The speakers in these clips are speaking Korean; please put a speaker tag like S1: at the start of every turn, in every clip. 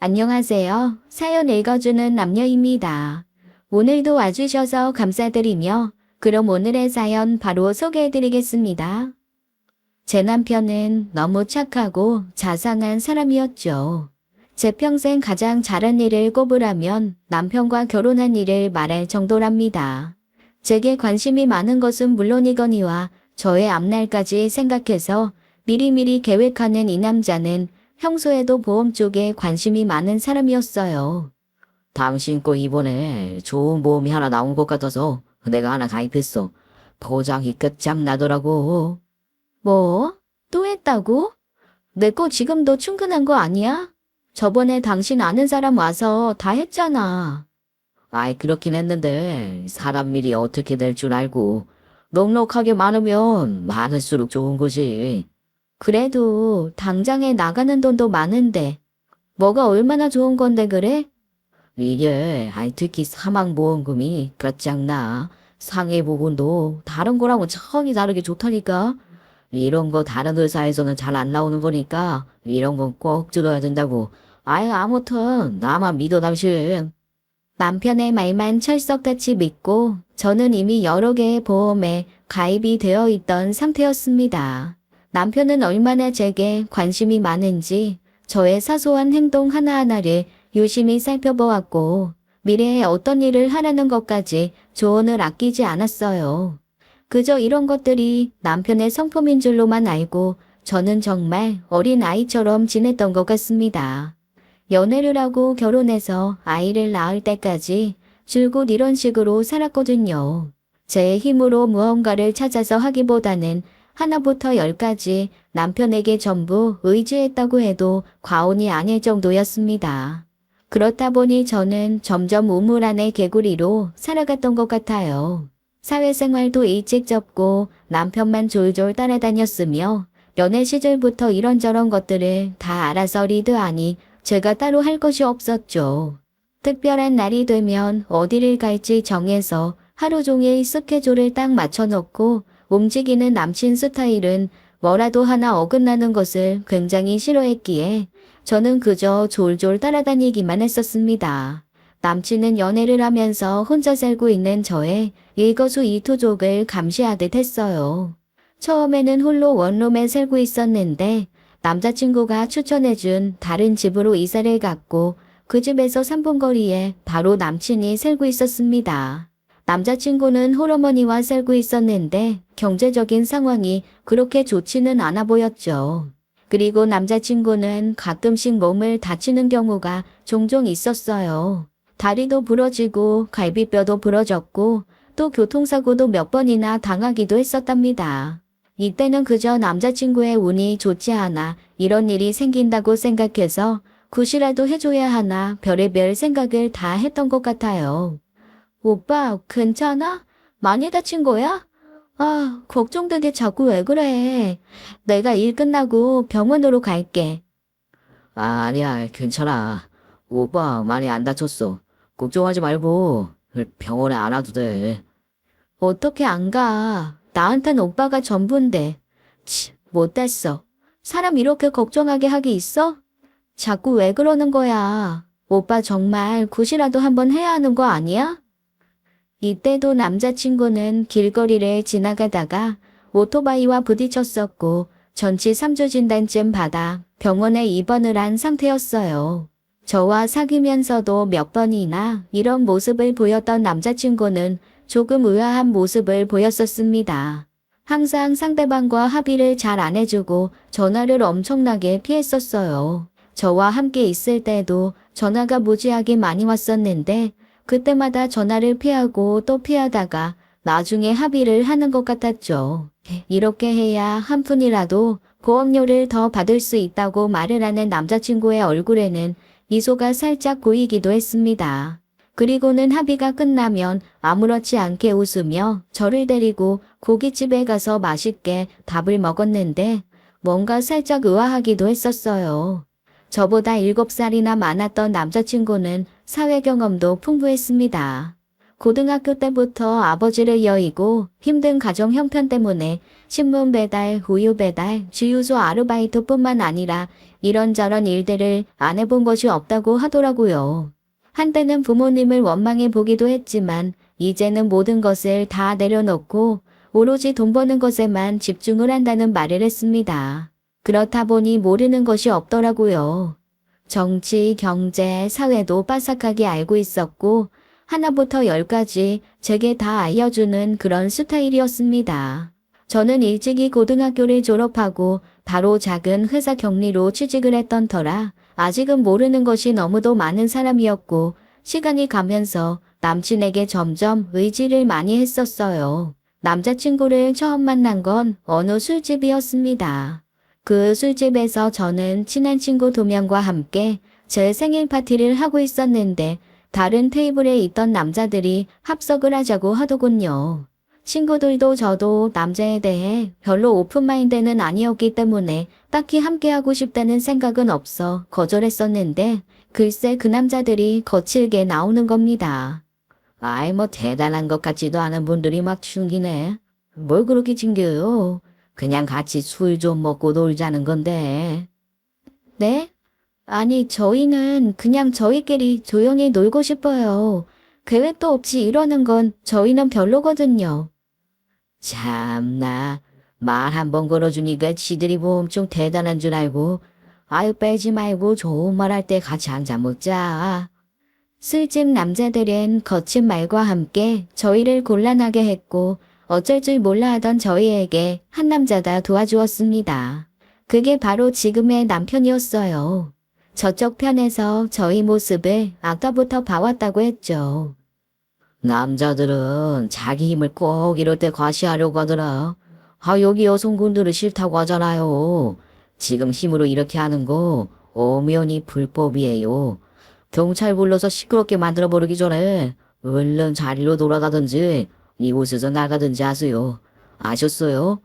S1: 안녕하세요. 사연 읽어주는 남녀입니다. 오늘도 와주셔서 감사드리며 그럼 오늘의 사연 바로 소개해드리겠습니다. 제 남편은 너무 착하고 자상한 사람이었죠. 제 평생 가장 잘한 일을 꼽으라면 남편과 결혼한 일을 말할 정도랍니다. 제게 관심이 많은 것은 물론이거니와 저의 앞날까지 생각해서 미리미리 계획하는 이 남자는 평소에도 보험 쪽에 관심이 많은 사람이었어요.
S2: 당신 거 이번에 좋은 보험이 하나 나온 것 같아서 내가 하나 가입했어. 보장이 끝장나더라고.
S1: 뭐? 또 했다고? 내 거 지금도 충분한 거 아니야? 저번에 당신 아는 사람 와서 다 했잖아.
S2: 아이 그렇긴 했는데 사람 일이 어떻게 될 줄 알고 넉넉하게 많으면 많을수록 좋은 거지.
S1: 그래도 당장에 나가는 돈도 많은데 뭐가 얼마나 좋은 건데 그래?
S2: 이게 특히 사망보험금이 끝장나. 상해보험도 다른 거랑은 차원이 다르게 좋다니까. 이런 거 다른 회사에서는 잘 안 나오는 거니까 이런 건 꼭 들어야 된다고. 아무튼 나만 믿어 당신.
S1: 남편의 말만 철석같이 믿고 저는 이미 여러 개의 보험에 가입이 되어 있던 상태였습니다. 남편은 얼마나 제게 관심이 많은지 저의 사소한 행동 하나하나를 유심히 살펴보았고 미래에 어떤 일을 하라는 것까지 조언을 아끼지 않았어요. 그저 이런 것들이 남편의 성품인 줄로만 알고 저는 정말 어린 아이처럼 지냈던 것 같습니다. 연애를 하고 결혼해서 아이를 낳을 때까지 줄곧 이런 식으로 살았거든요. 제 힘으로 무언가를 찾아서 하기보다는 하나부터 열까지 남편에게 전부 의지했다고 해도 과언이 아닐 정도였습니다. 그렇다 보니 저는 점점 우물 안의 개구리로 살아갔던 것 같아요. 사회생활도 일찍 접고 남편만 졸졸 따라다녔으며 연애 시절부터 이런저런 것들을 다 알아서 리드하니 제가 따로 할 것이 없었죠. 특별한 날이 되면 어디를 갈지 정해서 하루 종일 스케줄을 딱 맞춰놓고 움직이는 남친 스타일은 뭐라도 하나 어긋나는 것을 굉장히 싫어했기에 저는 그저 졸졸 따라다니기만 했었습니다. 남친은 연애를 하면서 혼자 살고 있는 저의 일거수일투족을 감시하듯 했어요. 처음에는 홀로 원룸에 살고 있었는데 남자친구가 추천해준 다른 집으로 이사를 갔고 그 집에서 3분 거리에 바로 남친이 살고 있었습니다. 남자친구는 홀어머니와 살고 있었는데 경제적인 상황이 그렇게 좋지는 않아 보였죠. 그리고 남자친구는 가끔씩 몸을 다치는 경우가 종종 있었어요. 다리도 부러지고 갈비뼈도 부러졌고 또 교통사고도 몇 번이나 당하기도 했었답니다. 이때는 그저 남자친구의 운이 좋지 않아 이런 일이 생긴다고 생각해서 굿이라도 해줘야 하나 별의별 생각을 다 했던 것 같아요. 오빠, 괜찮아? 많이 다친 거야? 아, 걱정되게 자꾸 왜 그래? 내가 일 끝나고 병원으로 갈게.
S2: 아니야 괜찮아. 오빠 많이 안 다쳤어. 걱정하지 말고 병원에 안 와도 돼.
S1: 어떻게 안 가? 나한텐 오빠가 전부인데. 치, 못됐어. 사람 이렇게 걱정하게 하기 있어? 자꾸 왜 그러는 거야? 오빠 정말 굿이라도 한번 해야 하는 거 아니야? 이때도 남자친구는 길거리를 지나가다가 오토바이와 부딪혔었고 전치 3주 진단쯤 받아 병원에 입원을 한 상태였어요. 저와 사귀면서도 몇 번이나 이런 모습을 보였던 남자친구는 조금 의아한 모습을 보였었습니다. 항상 상대방과 합의를 잘 안 해주고 전화를 엄청나게 피했었어요. 저와 함께 있을 때도 전화가 무지하게 많이 왔었는데 그때마다 전화를 피하고 또 피하다가 나중에 합의를 하는 것 같았죠. 이렇게 해야 한 푼이라도 보험료를 더 받을 수 있다고 말을 하는 남자친구의 얼굴에는 미소가 살짝 보이기도 했습니다. 그리고는 합의가 끝나면 아무렇지 않게 웃으며 저를 데리고 고깃집에 가서 맛있게 밥을 먹었는데 뭔가 살짝 의아하기도 했었어요. 저보다 7살이나 많았던 남자친구는 사회 경험도 풍부했습니다. 고등학교 때부터 아버지를 여의고 힘든 가정 형편 때문에 신문 배달, 우유 배달, 주유소 아르바이트뿐만 아니라 이런저런 일들을 안 해본 것이 없다고 하더라고요. 한때는 부모님을 원망해 보기도 했지만 이제는 모든 것을 다 내려놓고 오로지 돈 버는 것에만 집중을 한다는 말을 했습니다. 그렇다 보니 모르는 것이 없더라고요. 정치, 경제, 사회도 빠삭하게 알고 있었고 하나부터 열까지 제게 다 알려주는 그런 스타일이었습니다. 저는 일찍이 고등학교를 졸업하고 바로 작은 회사 격리로 취직을 했던 터라 아직은 모르는 것이 너무도 많은 사람이었고 시간이 가면서 남친에게 점점 의지를 많이 했었어요. 남자친구를 처음 만난 건 어느 술집이었습니다. 그 술집에서 저는 친한 친구 2명과 함께 제 생일 파티를 하고 있었는데 다른 테이블에 있던 남자들이 합석을 하자고 하더군요. 친구들도 저도 남자에 대해 별로 오픈마인드는 아니었기 때문에 딱히 함께하고 싶다는 생각은 없어 거절했었는데 글쎄 그 남자들이 거칠게 나오는 겁니다.
S2: 아이 뭐 대단한 것 같지도 않은 분들이 막 충기네. 뭘 그렇게 챙겨요? 그냥 같이 술 좀 먹고 놀자는 건데.
S1: 네? 아니 저희는 그냥 저희끼리 조용히 놀고 싶어요. 계획도 없이 이러는 건 저희는 별로거든요.
S2: 참나 말 한 번 걸어주니까 지들이 뭐 엄청 대단한 줄 알고 아유 빼지 말고 좋은 말 할 때 같이 앉아 먹자.
S1: 술집 남자들은 거친 말과 함께 저희를 곤란하게 했고 어쩔 줄 몰라 하던 저희에게 한 남자가 도와주었습니다. 그게 바로 지금의 남편이었어요. 저쪽 편에서 저희 모습을 아까부터 봐왔다고 했죠.
S2: 남자들은 자기 힘을 꼭 이럴 때 과시하려고 하더라. 아 여기 여성분들은 싫다고 하잖아요. 지금 힘으로 이렇게 하는 거 엄연히 불법이에요. 경찰 불러서 시끄럽게 만들어버리기 전에 얼른 자리로 돌아가든지 이곳에서 나가든지 하세요. 아셨어요?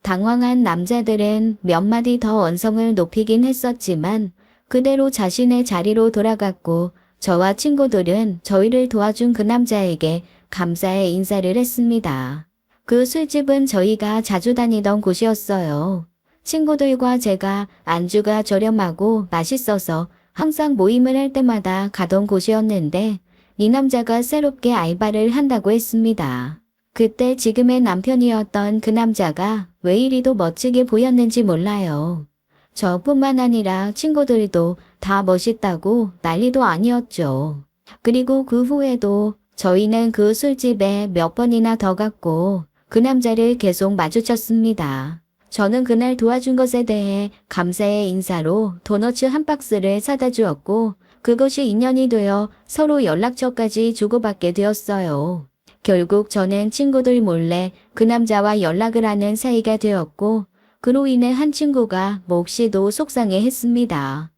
S1: 당황한 남자들은 몇 마디 더 언성을 높이긴 했었지만 그대로 자신의 자리로 돌아갔고 저와 친구들은 저희를 도와준 그 남자에게 감사의 인사를 했습니다. 그 술집은 저희가 자주 다니던 곳이었어요. 친구들과 제가 안주가 저렴하고 맛있어서 항상 모임을 할 때마다 가던 곳이었는데 이 남자가 새롭게 알바를 한다고 했습니다. 그때 지금의 남편이었던 그 남자가 왜 이리도 멋지게 보였는지 몰라요. 저뿐만 아니라 친구들도 다 멋있다고 난리도 아니었죠. 그리고 그 후에도 저희는 그 술집에 몇 번이나 더 갔고 그 남자를 계속 마주쳤습니다. 저는 그날 도와준 것에 대해 감사의 인사로 도너츠 한 박스를 사다 주었고 그것이 인연이 되어 서로 연락처까지 주고받게 되었어요. 결국 저는 친구들 몰래 그 남자와 연락을 하는 사이가 되었고 그로 인해 한 친구가 몹시도 속상해 했습니다.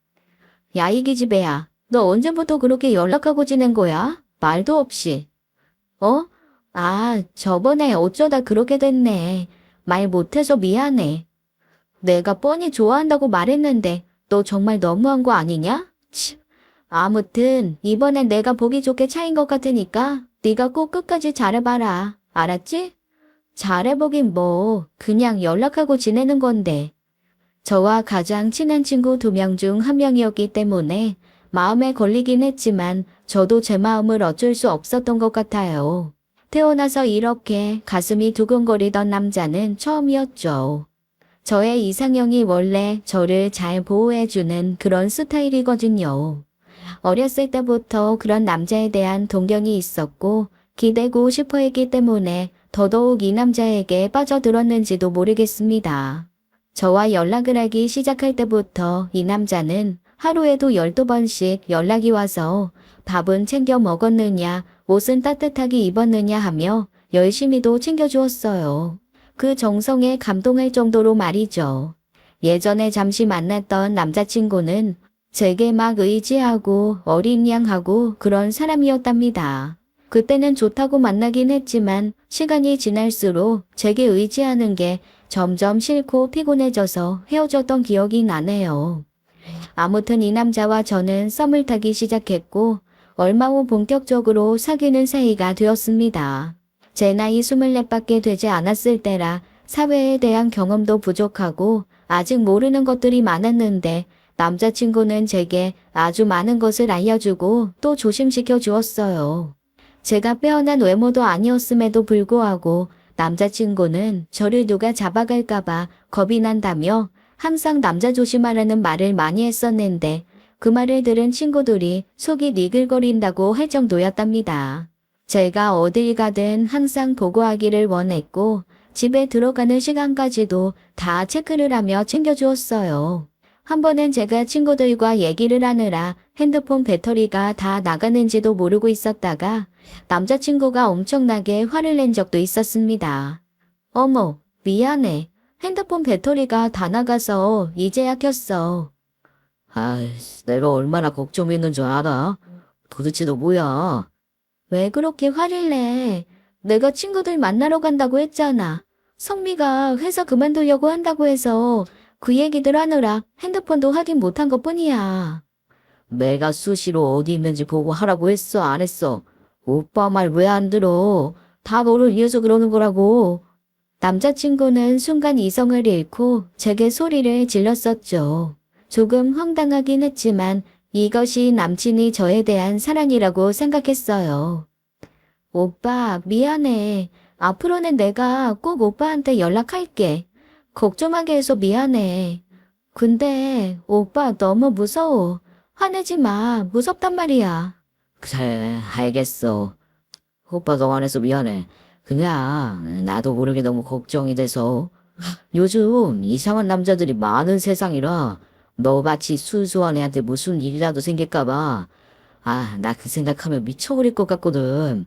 S1: 야, 이 기집애야. 너 언제부터 그렇게 연락하고 지낸 거야? 말도 없이. 어? 아, 저번에 어쩌다 그렇게 됐네. 말 못해서 미안해. 내가 뻔히 좋아한다고 말했는데 너 정말 너무한 거 아니냐? 치. 아무튼 이번엔 내가 보기 좋게 차인 것 같으니까 네가 꼭 끝까지 잘해봐라. 알았지? 잘해보긴 뭐 그냥 연락하고 지내는 건데. 저와 가장 친한 친구 2명 중 1명이었기 때문에 마음에 걸리긴 했지만 저도 제 마음을 어쩔 수 없었던 것 같아요. 태어나서 이렇게 가슴이 두근거리던 남자는 처음이었죠. 저의 이상형이 원래 저를 잘 보호해주는 그런 스타일이거든요. 어렸을 때부터 그런 남자에 대한 동경이 있었고 기대고 싶어 했기 때문에 더더욱 이 남자에게 빠져들었는지도 모르겠습니다. 저와 연락을 하기 시작할 때부터 이 남자는 하루에도 12번씩 연락이 와서 밥은 챙겨 먹었느냐, 옷은 따뜻하게 입었느냐 하며 열심히도 챙겨주었어요. 그 정성에 감동할 정도로 말이죠. 예전에 잠시 만났던 남자친구는 제게 막 의지하고 어린 양하고 그런 사람이었답니다. 그때는 좋다고 만나긴 했지만 시간이 지날수록 제게 의지하는 게 점점 싫고 피곤해져서 헤어졌던 기억이 나네요. 아무튼 이 남자와 저는 썸을 타기 시작했고 얼마 후 본격적으로 사귀는 사이가 되었습니다. 제 나이 24밖에 되지 않았을 때라 사회에 대한 경험도 부족하고 아직 모르는 것들이 많았는데 남자친구는 제게 아주 많은 것을 알려주고 또 조심시켜 주었어요. 제가 빼어난 외모도 아니었음에도 불구하고 남자친구는 저를 누가 잡아갈까봐 겁이 난다며 항상 남자 조심하라는 말을 많이 했었는데 그 말을 들은 친구들이 속이 니글거린다고 할 정도였답니다. 제가 어딜 가든 항상 보고하기를 원했고 집에 들어가는 시간까지도 다 체크를 하며 챙겨주었어요. 한 번은 제가 친구들과 얘기를 하느라 핸드폰 배터리가 다 나가는지도 모르고 있었다가 남자친구가 엄청나게 화를 낸 적도 있었습니다. 어머, 미안해. 핸드폰 배터리가 다 나가서 이제야 켰어.
S2: 아이씨, 내가 얼마나 걱정했는 줄 알아? 도대체 너 뭐야?
S1: 왜 그렇게 화를 내? 내가 친구들 만나러 간다고 했잖아. 성미가 회사 그만두려고 한다고 해서 그 얘기들 하느라 핸드폰도 확인 못한 것뿐이야.
S2: 내가 수시로 어디 있는지 보고 하라고 했어, 안 했어? 오빠 말 왜 안 들어? 다 너를 위해서 그러는 거라고.
S1: 남자친구는 순간 이성을 잃고 제게 소리를 질렀었죠. 조금 황당하긴 했지만 이것이 남친이 저에 대한 사랑이라고 생각했어요. 오빠, 미안해. 앞으로는 내가 꼭 오빠한테 연락할게. 걱정하게 해서 미안해. 근데 오빠 너무 무서워. 화내지 마. 무섭단 말이야.
S2: 그래, 알겠어. 오빠가 화내서 미안해. 그냥 나도 모르게 너무 걱정이 돼서. 요즘 이상한 남자들이 많은 세상이라 너같이 순수한 애한테 무슨 일이라도 생길까봐. 아, 나 그 생각하면 미쳐버릴 것 같거든.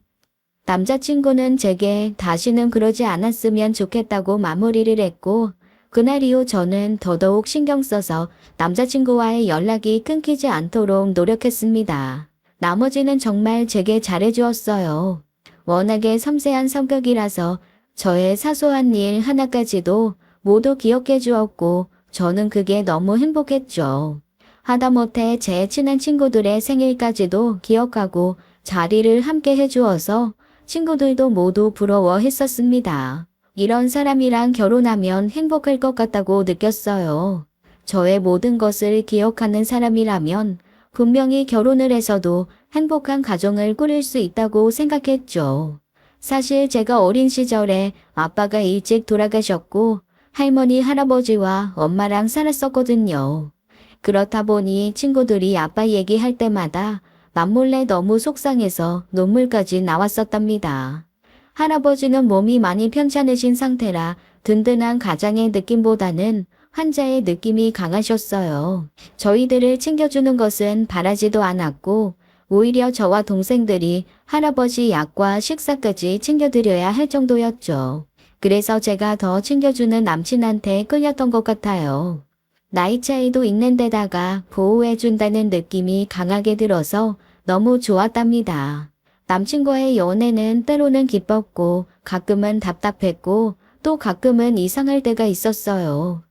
S1: 남자친구는 제게 다시는 그러지 않았으면 좋겠다고 마무리를 했고 그날 이후 저는 더더욱 신경 써서 남자친구와의 연락이 끊기지 않도록 노력했습니다. 나머지는 정말 제게 잘해주었어요. 워낙에 섬세한 성격이라서 저의 사소한 일 하나까지도 모두 기억해 주었고 저는 그게 너무 행복했죠. 하다못해 제 친한 친구들의 생일까지도 기억하고 자리를 함께 해주어서 친구들도 모두 부러워했었습니다. 이런 사람이랑 결혼하면 행복할 것 같다고 느꼈어요. 저의 모든 것을 기억하는 사람이라면 분명히 결혼을 해서도 행복한 가정을 꾸릴 수 있다고 생각했죠. 사실 제가 어린 시절에 아빠가 일찍 돌아가셨고 할머니, 할아버지와 엄마랑 살았었거든요. 그렇다 보니 친구들이 아빠 얘기할 때마다 남몰래 너무 속상해서 눈물까지 나왔었답니다. 할아버지는 몸이 많이 편찮으신 상태라 든든한 가장의 느낌보다는 환자의 느낌이 강하셨어요. 저희들을 챙겨주는 것은 바라지도 않았고 오히려 저와 동생들이 할아버지 약과 식사까지 챙겨드려야 할 정도였죠. 그래서 제가 더 챙겨주는 남친한테 끌렸던 것 같아요. 나이 차이도 있는 데다가 보호해준다는 느낌이 강하게 들어서 너무 좋았답니다. 남친과의 연애는 때로는 기뻤고 가끔은 답답했고 또 가끔은 이상할 때가 있었어요.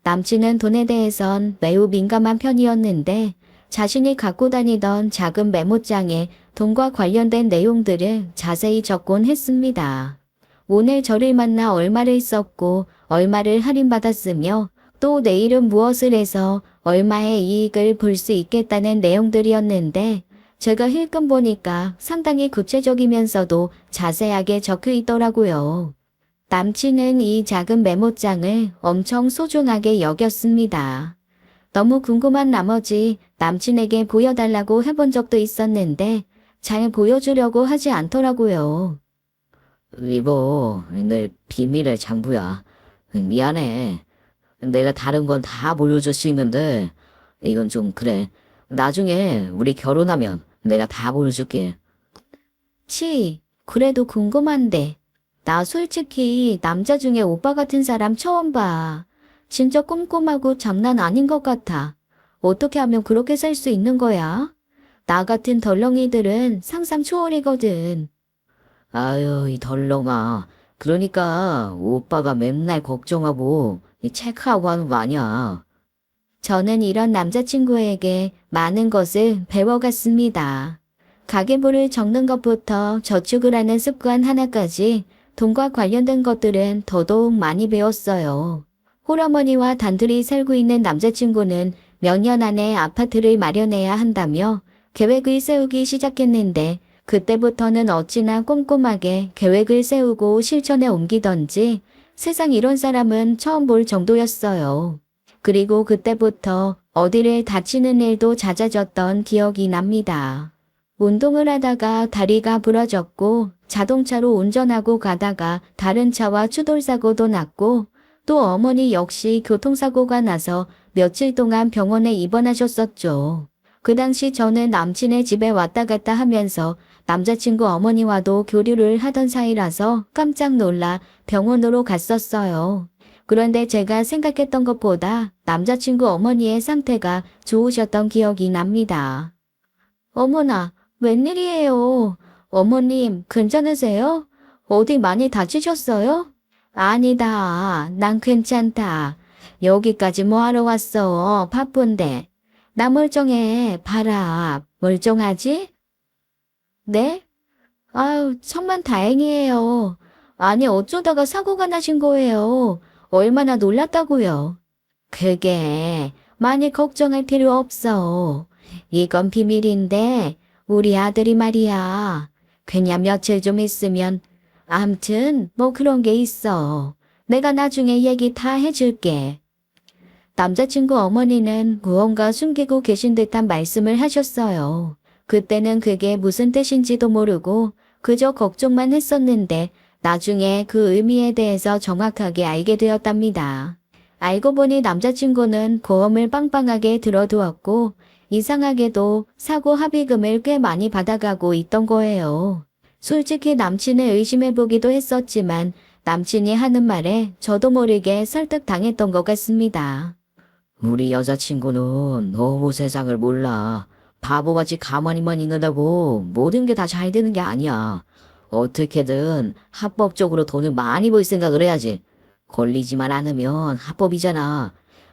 S1: 남친은 돈에 대해선 매우 민감한 편이었는데 자신이 갖고 다니던 작은 메모장에 돈과 관련된 내용들을 자세히 적곤 했습니다. 오늘 저를 만나 얼마를 썼고 얼마를 할인받았으며 또 내일은 무엇을 해서 얼마의 이익을 볼 수 있겠다는 내용들이었는데 제가 힐끔 보니까 상당히 구체적이면서도 자세하게 적혀 있더라고요. 남친은 이 작은 메모장을 엄청 소중하게 여겼습니다. 너무 궁금한 나머지 남친에게 보여달라고 해본 적도 있었는데 잘 보여주려고 하지 않더라고요.
S2: 이거 내 비밀의 장부야. 미안해. 내가 다른 건 다 보여줄 수 있는데 이건 좀 그래. 나중에 우리 결혼하면 내가 다 보여줄게.
S1: 그래도 궁금한데. 나 솔직히 남자 중에 오빠 같은 사람 처음 봐. 진짜 꼼꼼하고 장난 아닌 것 같아. 어떻게 하면 그렇게 살 수 있는 거야? 나 같은 덜렁이들은 상상 초월이거든.
S2: 아유, 이 덜렁아. 그러니까 오빠가 맨날 걱정하고 이 체크하고 하는 거 아니야.
S1: 저는 이런 남자친구에게 많은 것을 배워갔습니다. 가계부를 적는 것부터 저축을 하는 습관 하나까지 돈과 관련된 것들은 더더욱 많이 배웠어요. 홀어머니와 단둘이 살고 있는 남자친구는 몇 년 안에 아파트를 마련해야 한다며 계획을 세우기 시작했는데 그때부터는 어찌나 꼼꼼하게 계획을 세우고 실천에 옮기던지 세상 이런 사람은 처음 볼 정도였어요. 그리고 그때부터 어디를 다치는 일도 잦아졌던 기억이 납니다. 운동을 하다가 다리가 부러졌고 자동차로 운전하고 가다가 다른 차와 추돌사고도 났고 또 어머니 역시 교통사고가 나서 며칠 동안 병원에 입원하셨었죠. 그 당시 저는 남친의 집에 왔다 갔다 하면서 남자친구 어머니와도 교류를 하던 사이라서 깜짝 놀라 병원으로 갔었어요. 그런데 제가 생각했던 것보다 남자친구 어머니의 상태가 좋으셨던 기억이 납니다. 어머나, 웬일이에요? 어머님, 괜찮으세요? 어디 많이 다치셨어요? 아니다, 난 괜찮다. 여기까지 뭐하러 왔어? 바쁜데. 나 멀쩡해. 봐라, 멀쩡하지? 네? 아유, 정말 다행이에요. 아니, 어쩌다가 사고가 나신 거예요? 얼마나 놀랐다고요? 그게 많이 걱정할 필요 없어. 이건 비밀인데 우리 아들이 말이야. 그냥 며칠 좀 있으면 암튼 뭐 그런 게 있어. 내가 나중에 얘기 다 해줄게. 남자친구 어머니는 무언가 숨기고 계신 듯한 말씀을 하셨어요. 그때는 그게 무슨 뜻인지도 모르고 그저 걱정만 했었는데 나중에 그 의미에 대해서 정확하게 알게 되었답니다. 알고 보니 남자친구는 보험을 빵빵하게 들어두었고 이상하게도 사고 합의금을 꽤 많이 받아가고 있던 거예요. 솔직히 남친을 의심해보기도 했었지만 남친이 하는 말에 저도 모르게 설득당했던 것 같습니다.
S2: 우리 여자친구는 너무 세상을 몰라. 바보같이 가만히만 있는다고 모든 게 다 잘 되는 게 아니야. 어떻게든 합법적으로 돈을 많이 벌 생각을 해야지. 걸리지만 않으면 합법이잖아.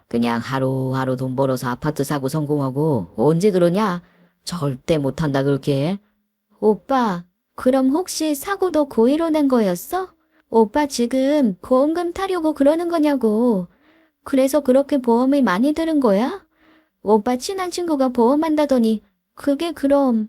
S2: 그냥 하루하루 돈 벌어서 아파트 사고 성공하고 언제 그러냐? 절대 못한다 그렇게.
S1: 오빠, 그럼 혹시 사고도 고의로 낸 거였어? 오빠 지금 보험금 타려고 그러는 거냐고. 그래서 그렇게 보험을 많이 들은 거야? 오빠 친한 친구가 보험한다더니 그게 그럼.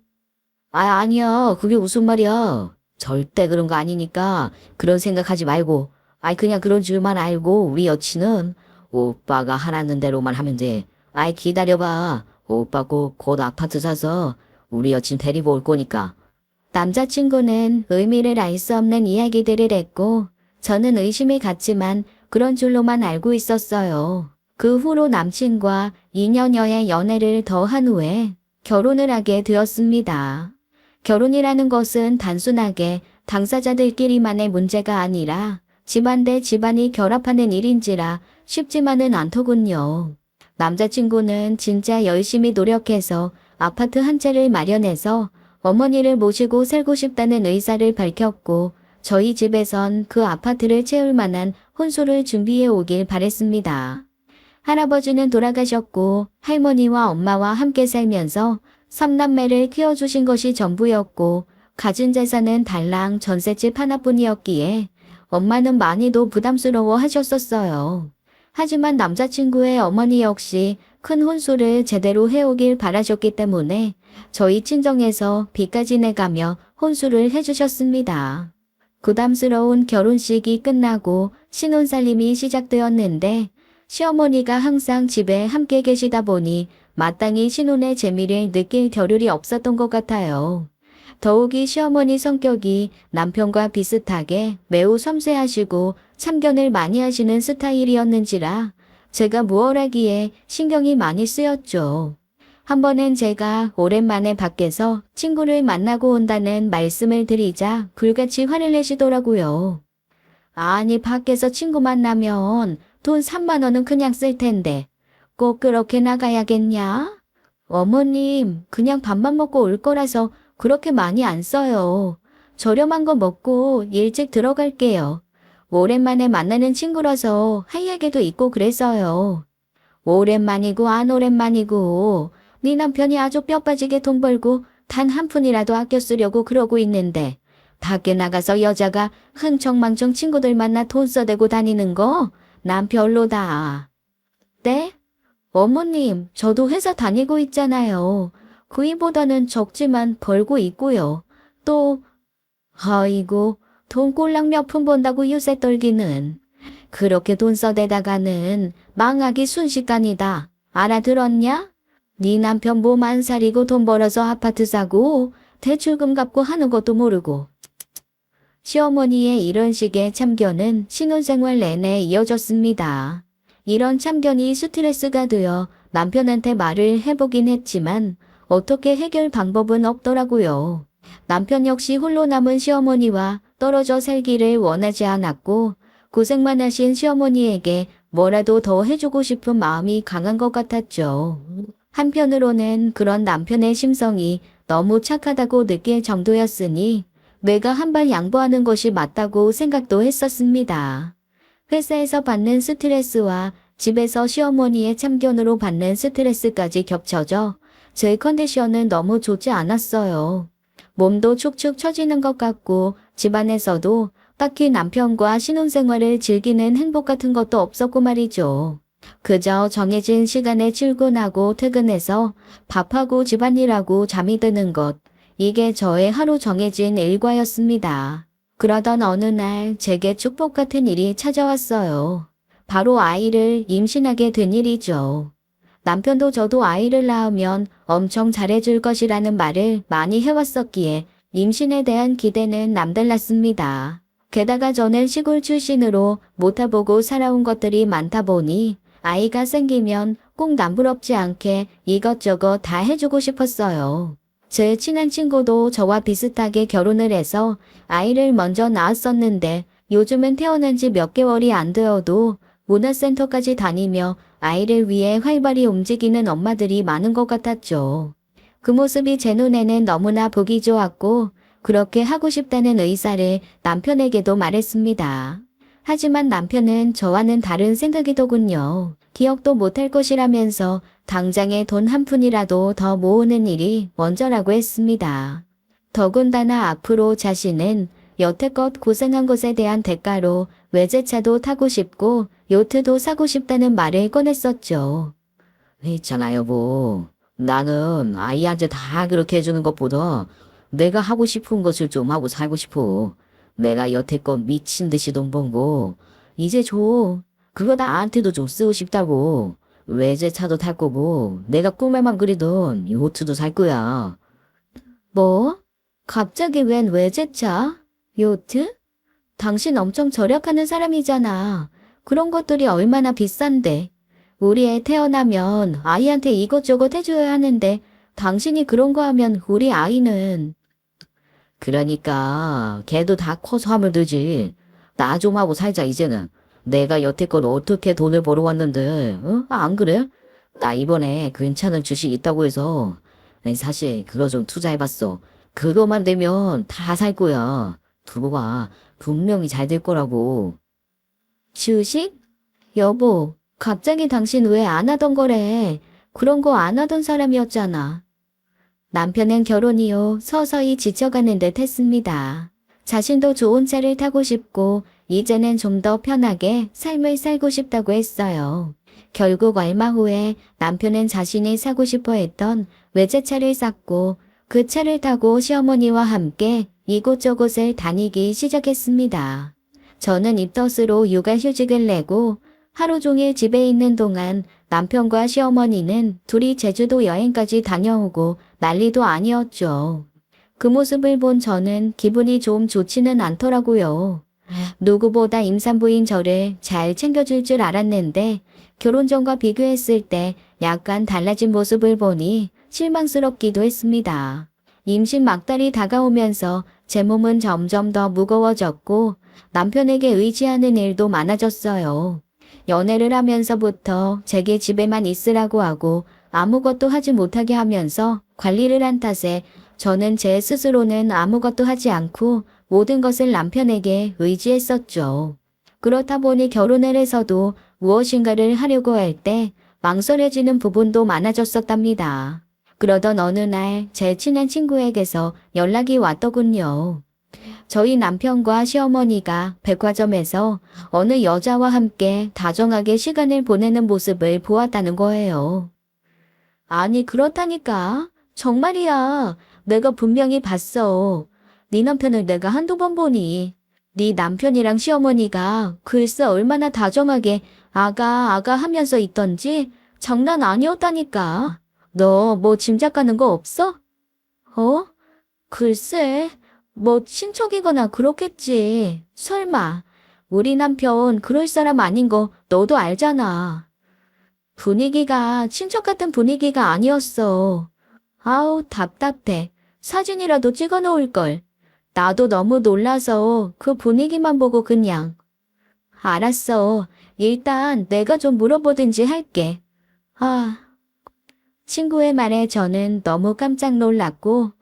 S2: 아니야. 그게 무슨 말이야. 절대 그런 거 아니니까 그런 생각하지 말고. 그냥 그런 줄만 알고 우리 여친은 오빠가 하라는 대로만 하면 돼. 기다려봐. 오빠 곧 아파트 사서 우리 여친 데리고 올 거니까.
S1: 남자친구는 의미를 알 수 없는 이야기들을 했고 저는 의심이 갔지만 그런 줄로만 알고 있었어요. 그 후로 남친과 2년여의 연애를 더한 후에 결혼을 하게 되었습니다. 결혼이라는 것은 단순하게 당사자들끼리만의 문제가 아니라 집안 대 집안이 결합하는 일인지라 쉽지만은 않더군요. 남자친구는 진짜 열심히 노력해서 아파트 한 채를 마련해서 어머니를 모시고 살고 싶다는 의사를 밝혔고 저희 집에선 그 아파트를 채울 만한 혼수를 준비해 오길 바랬습니다. 할아버지는 돌아가셨고 할머니와 엄마와 함께 살면서 3남매를 키워주신 것이 전부였고 가진 재산은 달랑 전셋집 하나뿐이었기에 엄마는 많이도 부담스러워 하셨었어요. 하지만 남자친구의 어머니 역시 큰 혼수를 제대로 해오길 바라셨기 때문에 저희 친정에서 비까지 내가며 혼수를 해주셨습니다. 부담스러운 결혼식이 끝나고 신혼살림이 시작되었는데 시어머니가 항상 집에 함께 계시다 보니 마땅히 신혼의 재미를 느낄 겨를이 없었던 것 같아요. 더욱이 시어머니 성격이 남편과 비슷하게 매우 섬세하시고 참견을 많이 하시는 스타일이었는지라 제가 무얼 하기에 신경이 많이 쓰였죠. 한 번은 제가 오랜만에 밖에서 친구를 만나고 온다는 말씀을 드리자 불같이 화를 내시더라고요. 아니 밖에서 친구 만나면 돈 3만 원은 그냥 쓸 텐데 꼭 그렇게 나가야겠냐? 어머님 그냥 밥만 먹고 올 거라서 그렇게 많이 안 써요. 저렴한 거 먹고 일찍 들어갈게요. 오랜만에 만나는 친구라서 할 얘기도 있고 그래서요. 오랜만이고 안 오랜만이고 네 남편이 아주 뼈 빠지게 돈 벌고 단 한 푼이라도 아껴 쓰려고 그러고 있는데 밖에 나가서 여자가 흥청망청 친구들 만나 돈 써대고 다니는 거 난 별로다. 네? 어머님, 저도 회사 다니고 있잖아요. 그이보다는 적지만 벌고 있고요. 또 아이고, 돈 꼴랑 몇 푼 번다고 유세 떨기는. 그렇게 돈 써대다가는 망하기 순식간이다. 알아들었냐? 네 남편 몸 안 사리고 돈 벌어서 아파트 사고 대출금 갚고 하는 것도 모르고. 시어머니의 이런 식의 참견은 신혼생활 내내 이어졌습니다. 이런 참견이 스트레스가 되어 남편한테 말을 해보긴 했지만 어떻게 해결 방법은 없더라고요. 남편 역시 홀로 남은 시어머니와 떨어져 살기를 원하지 않았고 고생만 하신 시어머니에게 뭐라도 더 해주고 싶은 마음이 강한 것 같았죠. 한편으로는 그런 남편의 심성이 너무 착하다고 느낄 정도였으니 내가 한발 양보하는 것이 맞다고 생각도 했었습니다. 회사에서 받는 스트레스와 집에서 시어머니의 참견으로 받는 스트레스까지 겹쳐져 제 컨디션은 너무 좋지 않았어요. 몸도 축축 처지는 것 같고 집안에서도 딱히 남편과 신혼생활을 즐기는 행복 같은 것도 없었고 말이죠. 그저 정해진 시간에 출근하고 퇴근해서 밥하고 집안일하고 잠이 드는 것. 이게 저의 하루 정해진 일과였습니다. 그러던 어느 날 제게 축복 같은 일이 찾아왔어요. 바로 아이를 임신하게 된 일이죠. 남편도 저도 아이를 낳으면 엄청 잘해줄 것이라는 말을 많이 해왔었기에 임신에 대한 기대는 남달랐습니다. 게다가 저는 시골 출신으로 못해보고 살아온 것들이 많다 보니 아이가 생기면 꼭 남부럽지 않게 이것저것 다 해주고 싶었어요. 제 친한 친구도 저와 비슷하게 결혼을 해서 아이를 먼저 낳았었는데 요즘은 태어난 지 몇 개월이 안 되어도 문화센터까지 다니며 아이를 위해 활발히 움직이는 엄마들이 많은 것 같았죠. 그 모습이 제 눈에는 너무나 보기 좋았고 그렇게 하고 싶다는 의사를 남편에게도 말했습니다. 하지만 남편은 저와는 다른 생각이더군요. 기억도 못할 것이라면서 당장에 돈 한 푼이라도 더 모으는 일이 먼저라고 했습니다. 더군다나 앞으로 자신은 여태껏 고생한 것에 대한 대가로 외제차도 타고 싶고 요트도 사고 싶다는 말을 꺼냈었죠.
S2: 있잖아, 여보. 나는 아이한테 다 그렇게 해주는 것보다 내가 하고 싶은 것을 좀 하고 살고 싶어. 내가 여태껏 미친 듯이 돈 번 거 이제 줘. 그거 나한테도 좀 쓰고 싶다고. 외제차도 탈 거고 내가 꿈에만 그리던 요트도 살 거야.
S1: 뭐? 갑자기 웬 외제차? 요트? 당신 엄청 절약하는 사람이잖아. 그런 것들이 얼마나 비싼데. 우리 애 태어나면 아이한테 이것저것 해줘야 하는데 당신이 그런 거 하면 우리 아이는.
S2: 그러니까 걔도 다 커서 하면 되지. 나 좀 하고 살자 이제는. 내가 여태껏 어떻게 돈을 벌어왔는데 안 그래? 나 이번에 괜찮은 주식 있다고 해서 사실 그거 좀 투자해봤어. 그거만 되면 다 살 거야. 두고 봐. 분명히 잘 될 거라고.
S1: 주식? 여보, 갑자기 당신 왜 안 하던 거래? 그런 거 안 하던 사람이었잖아. 남편은 결혼 이후 서서히 지쳐가는 듯 했습니다. 자신도 좋은 차를 타고 싶고 이제는 좀 더 편하게 삶을 살고 싶다고 했어요. 결국 얼마 후에 남편은 자신이 사고 싶어 했던 외제차를 샀고 그 차를 타고 시어머니와 함께 이곳저곳을 다니기 시작했습니다. 저는 입덧으로 육아휴직을 내고 하루 종일 집에 있는 동안 남편과 시어머니는 둘이 제주도 여행까지 다녀오고 난리도 아니었죠. 그 모습을 본 저는 기분이 좀 좋지는 않더라고요. 누구보다 임산부인 저를 잘 챙겨줄 줄 알았는데 결혼 전과 비교했을 때 약간 달라진 모습을 보니 실망스럽기도 했습니다. 임신 막달이 다가오면서 제 몸은 점점 더 무거워졌고 남편에게 의지하는 일도 많아졌어요. 연애를 하면서부터 제게 집에만 있으라고 하고 아무것도 하지 못하게 하면서 관리를 한 탓에 저는 제 스스로는 아무것도 하지 않고 모든 것을 남편에게 의지했었죠. 그렇다 보니 결혼을 해서도 무엇인가를 하려고 할 때 망설여지는 부분도 많아졌었답니다. 그러던 어느 날 제 친한 친구에게서 연락이 왔더군요. 저희 남편과 시어머니가 백화점에서 어느 여자와 함께 다정하게 시간을 보내는 모습을 보았다는 거예요. 아니, 그렇다니까. 정말이야. 내가 분명히 봤어. 네 남편을 내가 한두 번 보니. 네 남편이랑 시어머니가 글쎄 얼마나 다정하게 아가 하면서 있던지 장난 아니었다니까. 너 뭐 짐작가는 거 없어? 어? 글쎄, 뭐 친척이거나 그렇겠지. 설마. 우리 남편 그럴 사람 아닌 거 너도 알잖아. 분위기가 친척 같은 분위기가 아니었어. 아우, 답답해. 사진이라도 찍어 놓을 걸. 나도 너무 놀라서 그 분위기만 보고 그냥. 알았어. 일단 내가 좀 물어보든지 할게. 아, 친구의 말에 저는 너무 깜짝 놀랐고,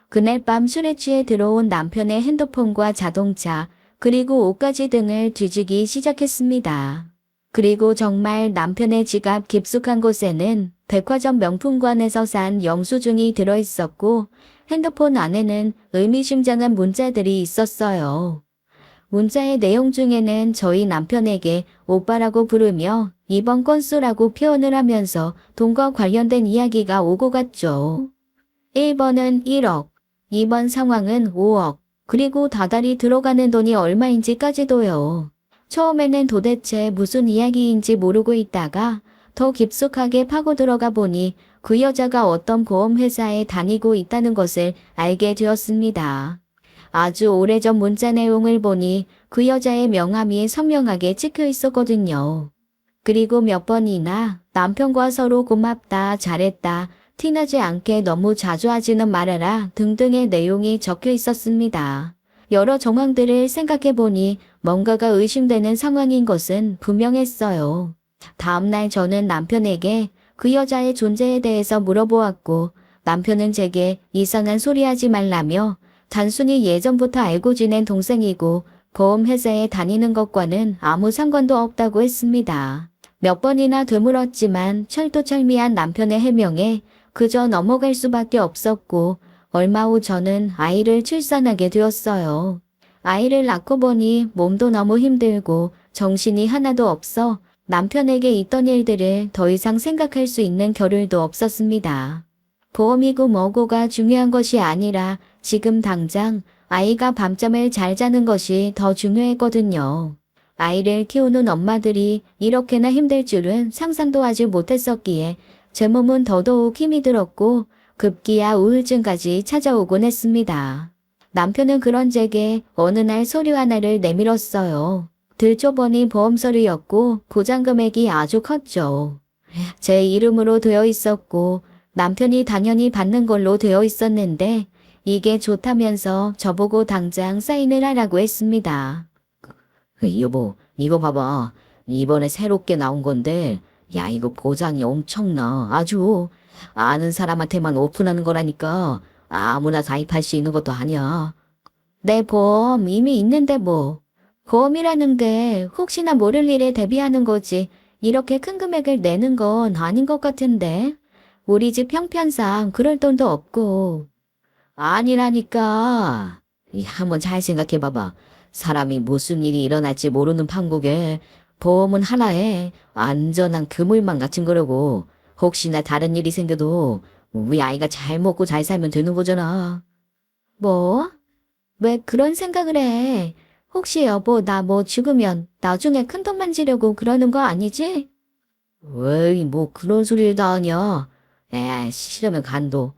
S1: 그날 밤 술에 취해 들어온 남편의 핸드폰과 자동차, 그리고 옷가지 등을 뒤지기 시작했습니다. 그리고 정말 남편의 지갑 깊숙한 곳에는 백화점 명품관에서 산 영수증이 들어있었고, 핸드폰 안에는 의미심장한 문자들이 있었어요. 문자의 내용 중에는 저희 남편에게 오빠라고 부르며 이번 건수라고 표현을 하면서 돈과 관련된 이야기가 오고 갔죠. 1번은 1억, 2번 상황은 5억, 그리고 다달이 들어가는 돈이 얼마인지까지도요. 처음에는 도대체 무슨 이야기인지 모르고 있다가 더 깊숙하게 파고 들어가 보니 그 여자가 어떤 보험회사에 다니고 있다는 것을 알게 되었습니다. 아주 오래전 문자 내용을 보니 그 여자의 명함이 선명하게 찍혀 있었거든요. 그리고 몇 번이나 남편과 서로 고맙다, 잘했다, 티나지 않게 너무 자주 하지는 말아라 등등의 내용이 적혀 있었습니다. 여러 정황들을 생각해보니 뭔가가 의심되는 상황인 것은 분명했어요. 다음날 저는 남편에게 그 여자의 존재에 대해서 물어보았고 남편은 제게 이상한 소리 하지 말라며 단순히 예전부터 알고 지낸 동생이고 보험회사에 다니는 것과는 아무 상관도 없다고 했습니다. 몇 번이나 되물었지만 철두철미한 남편의 해명에 그저 넘어갈 수밖에 없었고 얼마 후 저는 아이를 출산하게 되었어요. 아이를 낳고 보니 몸도 너무 힘들고 정신이 하나도 없어 남편에게 있던 일들을 더 이상 생각할 수 있는 겨를도 없었습니다. 보험이고 뭐고가 중요한 것이 아니라 지금 당장 아이가 밤잠을 잘 자는 것이 더 중요했거든요. 아이를 키우는 엄마들이 이렇게나 힘들 줄은 상상도 하지 못했었기에 제 몸은 더더욱 힘이 들었고 급기야 우울증까지 찾아오곤 했습니다. 남편은 그런 제게 어느 날 서류 하나를 내밀었어요. 들춰보니 보험 서류였고 보장 금액이 아주 컸죠. 제 이름으로 되어 있었고 남편이 당연히 받는 걸로 되어 있었는데 이게 좋다면서 저보고 당장 사인을 하라고 했습니다.
S2: 여보, 이거 봐봐. 이번에 새롭게 나온 건데, 야, 이거 보장이 엄청나. 아주 아는 사람한테만 오픈하는 거라니까 아무나 가입할 수 있는 것도 아니야.
S1: 내 보험 이미 있는데 뭐. 보험이라는 게 혹시나 모를 일에 대비하는 거지. 이렇게 큰 금액을 내는 건 아닌 것 같은데. 우리 집 형편상 그럴 돈도 없고.
S2: 아니라니까. 한번 잘 생각해 봐봐. 사람이 무슨 일이 일어날지 모르는 판국에 보험은 하나의 안전한 그물망 같은 거라고. 혹시나 다른 일이 생겨도 우리 아이가 잘 먹고 잘 살면 되는 거잖아.
S1: 뭐? 왜 그런 생각을 해? 혹시 여보 나 뭐 죽으면 나중에 큰돈 만지려고 그러는 거 아니지?
S2: 왜 뭐 그런 소리를 다 하냐. 싫으면 간도.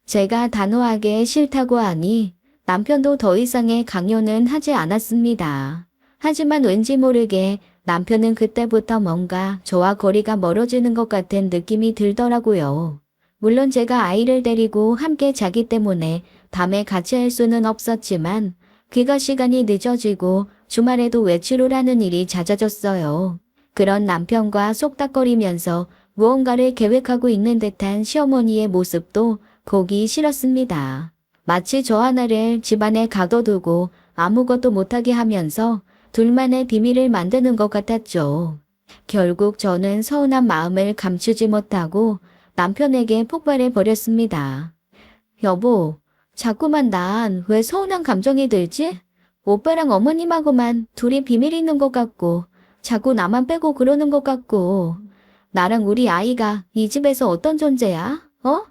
S1: 제가 단호하게 싫다고 하니 남편도 더 이상의 강요는 하지 않았습니다. 하지만 왠지 모르게 남편은 그때부터 뭔가 저와 거리가 멀어지는 것 같은 느낌이 들더라고요. 물론 제가 아이를 데리고 함께 자기 때문에 밤에 같이 할 수는 없었지만 귀가 시간이 늦어지고 주말에도 외출을 하는 일이 잦아졌어요. 그런 남편과 속닥거리면서 무언가를 계획하고 있는 듯한 시어머니의 모습도 보기 싫었습니다. 마치 저 하나를 집안에 가둬두고 아무것도 못하게 하면서 둘만의 비밀을 만드는 것 같았죠. 결국 저는 서운한 마음을 감추지 못하고 남편에게 폭발해 버렸습니다. 여보, 자꾸만 난 왜 서운한 감정이 들지? 오빠랑 어머님하고만 둘이 비밀 있는 것 같고, 자꾸 나만 빼고 그러는 것 같고, 나랑 우리 아이가 이 집에서 어떤 존재야? 어?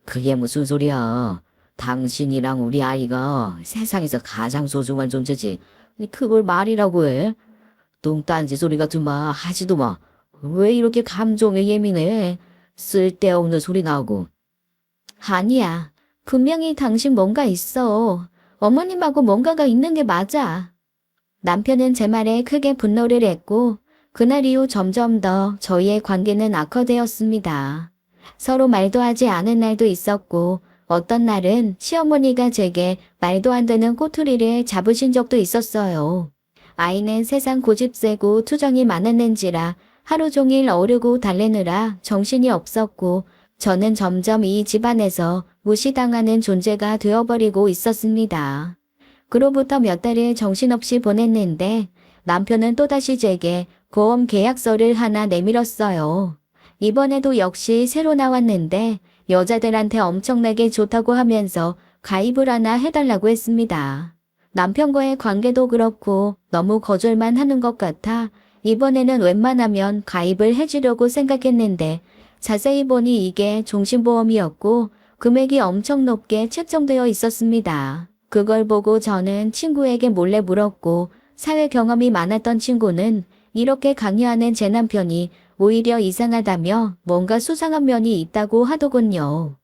S2: 그게 무슨 소리야. 당신이랑 우리 아이가 세상에서 가장 소중한 존재지. 그걸 말이라고 해. 뚱딴지 소리 같은 말 하지도 마. 왜 이렇게 감정에 예민해? 쓸데없는 소리 나오고.
S1: 아니야. 분명히 당신 뭔가 있어. 어머님하고 뭔가가 있는 게 맞아. 남편은 제 말에 크게 분노를 했고, 그날 이후 점점 더 저희의 관계는 악화되었습니다. 서로 말도 하지 않은 날도 있었고, 어떤 날은 시어머니가 제게 말도 안 되는 꼬투리를 잡으신 적도 있었어요. 아이는 세상 고집세고 투정이 많았는지라 하루 종일 어르고 달래느라 정신이 없었고, 저는 점점 이 집안에서 무시당하는 존재가 되어버리고 있었습니다. 그로부터 몇 달을 정신없이 보냈는데 남편은 또다시 제게 보험 계약서를 하나 내밀었어요. 이번에도 역시 새로 나왔는데 여자들한테 엄청나게 좋다고 하면서 가입을 하나 해달라고 했습니다. 남편과의 관계도 그렇고 너무 거절만 하는 것 같아 이번에는 웬만하면 가입을 해주려고 생각했는데 자세히 보니 이게 종신보험이었고 금액이 엄청 높게 책정되어 있었습니다. 그걸 보고 저는 친구에게 몰래 물었고 사회 경험이 많았던 친구는 이렇게 강요하는 제 남편이 오히려 이상하다며 뭔가 수상한 면이 있다고 하더군요.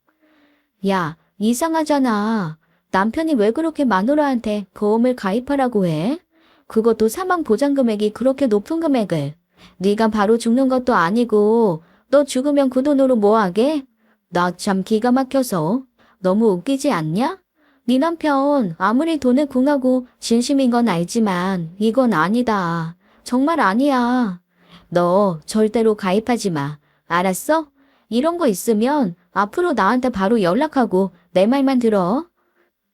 S1: 야, 이상하잖아. 남편이 왜 그렇게 마누라한테 보험을 가입하라고 해? 그것도 사망 보장 금액이 그렇게 높은 금액을. 네가 바로 죽는 것도 아니고 너 죽으면 그 돈으로 뭐 하게? 나 참 기가 막혀서. 너무 웃기지 않냐? 네 남편 아무리 돈에 궁하고 진심인 건 알지만 이건 아니다. 정말 아니야. 너 절대로 가입하지 마. 알았어? 이런 거 있으면 앞으로 나한테 바로 연락하고 내 말만 들어.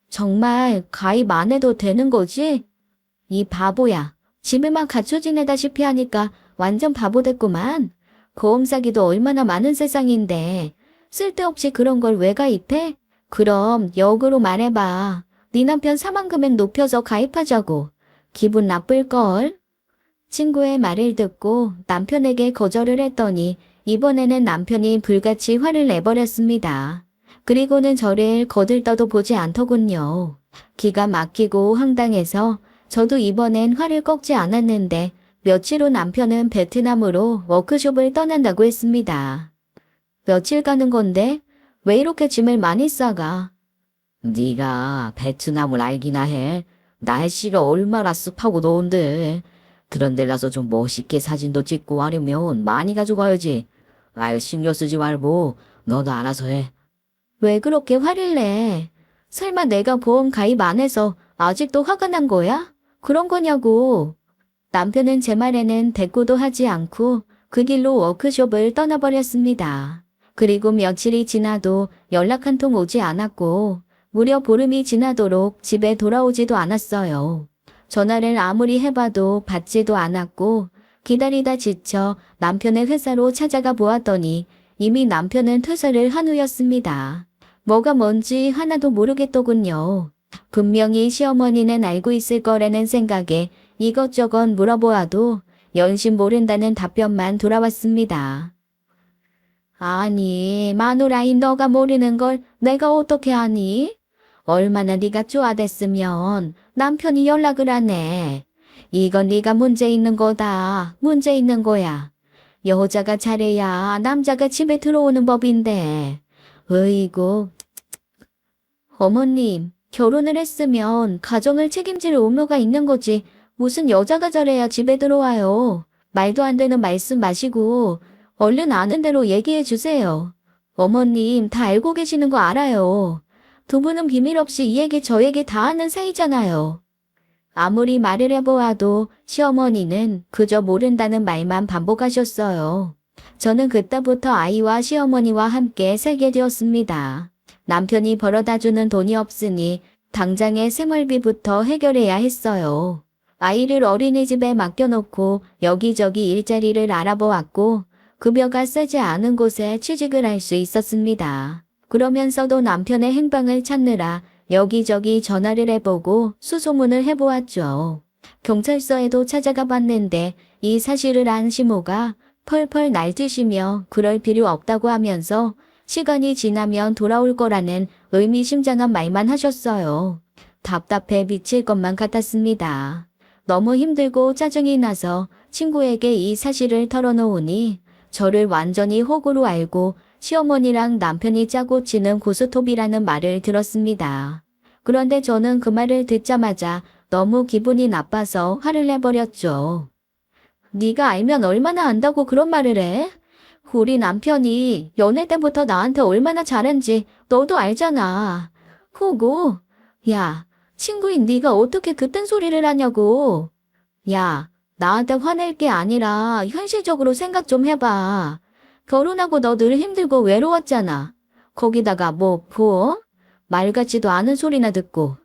S1: 정말 가입 안 해도 되는 거지? 이 바보야. 집에만 갇혀 지내다시피 하니까 완전 바보 됐구만. 보험 사기도 얼마나 많은 세상인데 쓸데없이 그런 걸 왜 가입해? 그럼 역으로 말해봐. 네 남편 사망 금액 높여서 가입하자고. 기분 나쁠걸? 친구의 말을 듣고 남편에게 거절을 했더니 이번에는 남편이 불같이 화를 내버렸습니다. 그리고는 저를 거들떠도 보지 않더군요. 기가 막히고 황당해서 저도 이번엔 화를 꺾지 않았는데 며칠 후 남편은 베트남으로 워크숍을 떠난다고 했습니다. 며칠 가는 건데 왜 이렇게 짐을 많이 싸가?
S2: 네가 베트남을 알기나 해. 날씨가 얼마나 습하고 더운데. 그런 데 가서 좀 멋있게 사진도 찍고 하려면 많이 가져가야지. 아유, 신경 쓰지 말고 너도 알아서 해.
S1: 왜 그렇게 화를 내? 설마 내가 보험 가입 안 해서 아직도 화가 난 거야? 그런 거냐고. 남편은 제 말에는 대꾸도 하지 않고 그 길로 워크숍을 떠나버렸습니다. 그리고 며칠이 지나도 연락 한 통 오지 않았고 무려 보름이 지나도록 집에 돌아오지도 않았어요. 전화를 아무리 해봐도 받지도 않았고 기다리다 지쳐 남편의 회사로 찾아가 보았더니 이미 남편은 퇴사를 한 후였습니다. 뭐가 뭔지 하나도 모르겠더군요. 분명히 시어머니는 알고 있을 거라는 생각에 이것저것 물어보아도 연신 모른다는 답변만 돌아왔습니다. 아니, 마누라인 너가 모르는 걸 내가 어떻게 아니? 얼마나 네가 쪼아댔으면 남편이 연락을 하네. 이건 네가 문제 있는 거다. 문제 있는 거야. 여자가 잘해야 남자가 집에 들어오는 법인데. 으이구. 어머님, 결혼을 했으면 가정을 책임질 의무가 있는 거지. 무슨 여자가 잘해야 집에 들어와요. 말도 안 되는 말씀 마시고 얼른 아는 대로 얘기해 주세요. 어머님 다 알고 계시는 거 알아요. 두 분은 비밀 없이 이 얘기 저 얘기 다 하는 사이잖아요. 아무리 말을 해보아도 시어머니는 그저 모른다는 말만 반복하셨어요. 저는 그때부터 아이와 시어머니와 함께 살게 되었습니다. 남편이 벌어다주는 돈이 없으니 당장의 생활비부터 해결해야 했어요. 아이를 어린이집에 맡겨놓고 여기저기 일자리를 알아보았고 급여가 세지 않은 곳에 취직을 할 수 있었습니다. 그러면서도 남편의 행방을 찾느라 여기저기 전화를 해보고 수소문을 해보았죠. 경찰서에도 찾아가 봤는데 이 사실을 안 시모가 펄펄 날뛰시며 그럴 필요 없다고 하면서 시간이 지나면 돌아올 거라는 의미심장한 말만 하셨어요. 답답해 미칠 것만 같았습니다. 너무 힘들고 짜증이 나서 친구에게 이 사실을 털어놓으니 저를 완전히 호구로 알고 시어머니랑 남편이 짜고 치는 고스톱이라는 말을 들었습니다. 그런데 저는 그 말을 듣자마자 너무 기분이 나빠서 화를 내버렸죠. 네가 알면 얼마나 안다고 그런 말을 해? 우리 남편이 연애 때부터 나한테 얼마나 잘한지 너도 알잖아. 호구, 야, 친구인 네가 어떻게 그딴 소리를 하냐고. 야, 나한테 화낼 게 아니라 현실적으로 생각 좀 해봐. 결혼하고 너 늘 힘들고 외로웠잖아. 거기다가 뭐, 말 같지도 않은 소리나 듣고.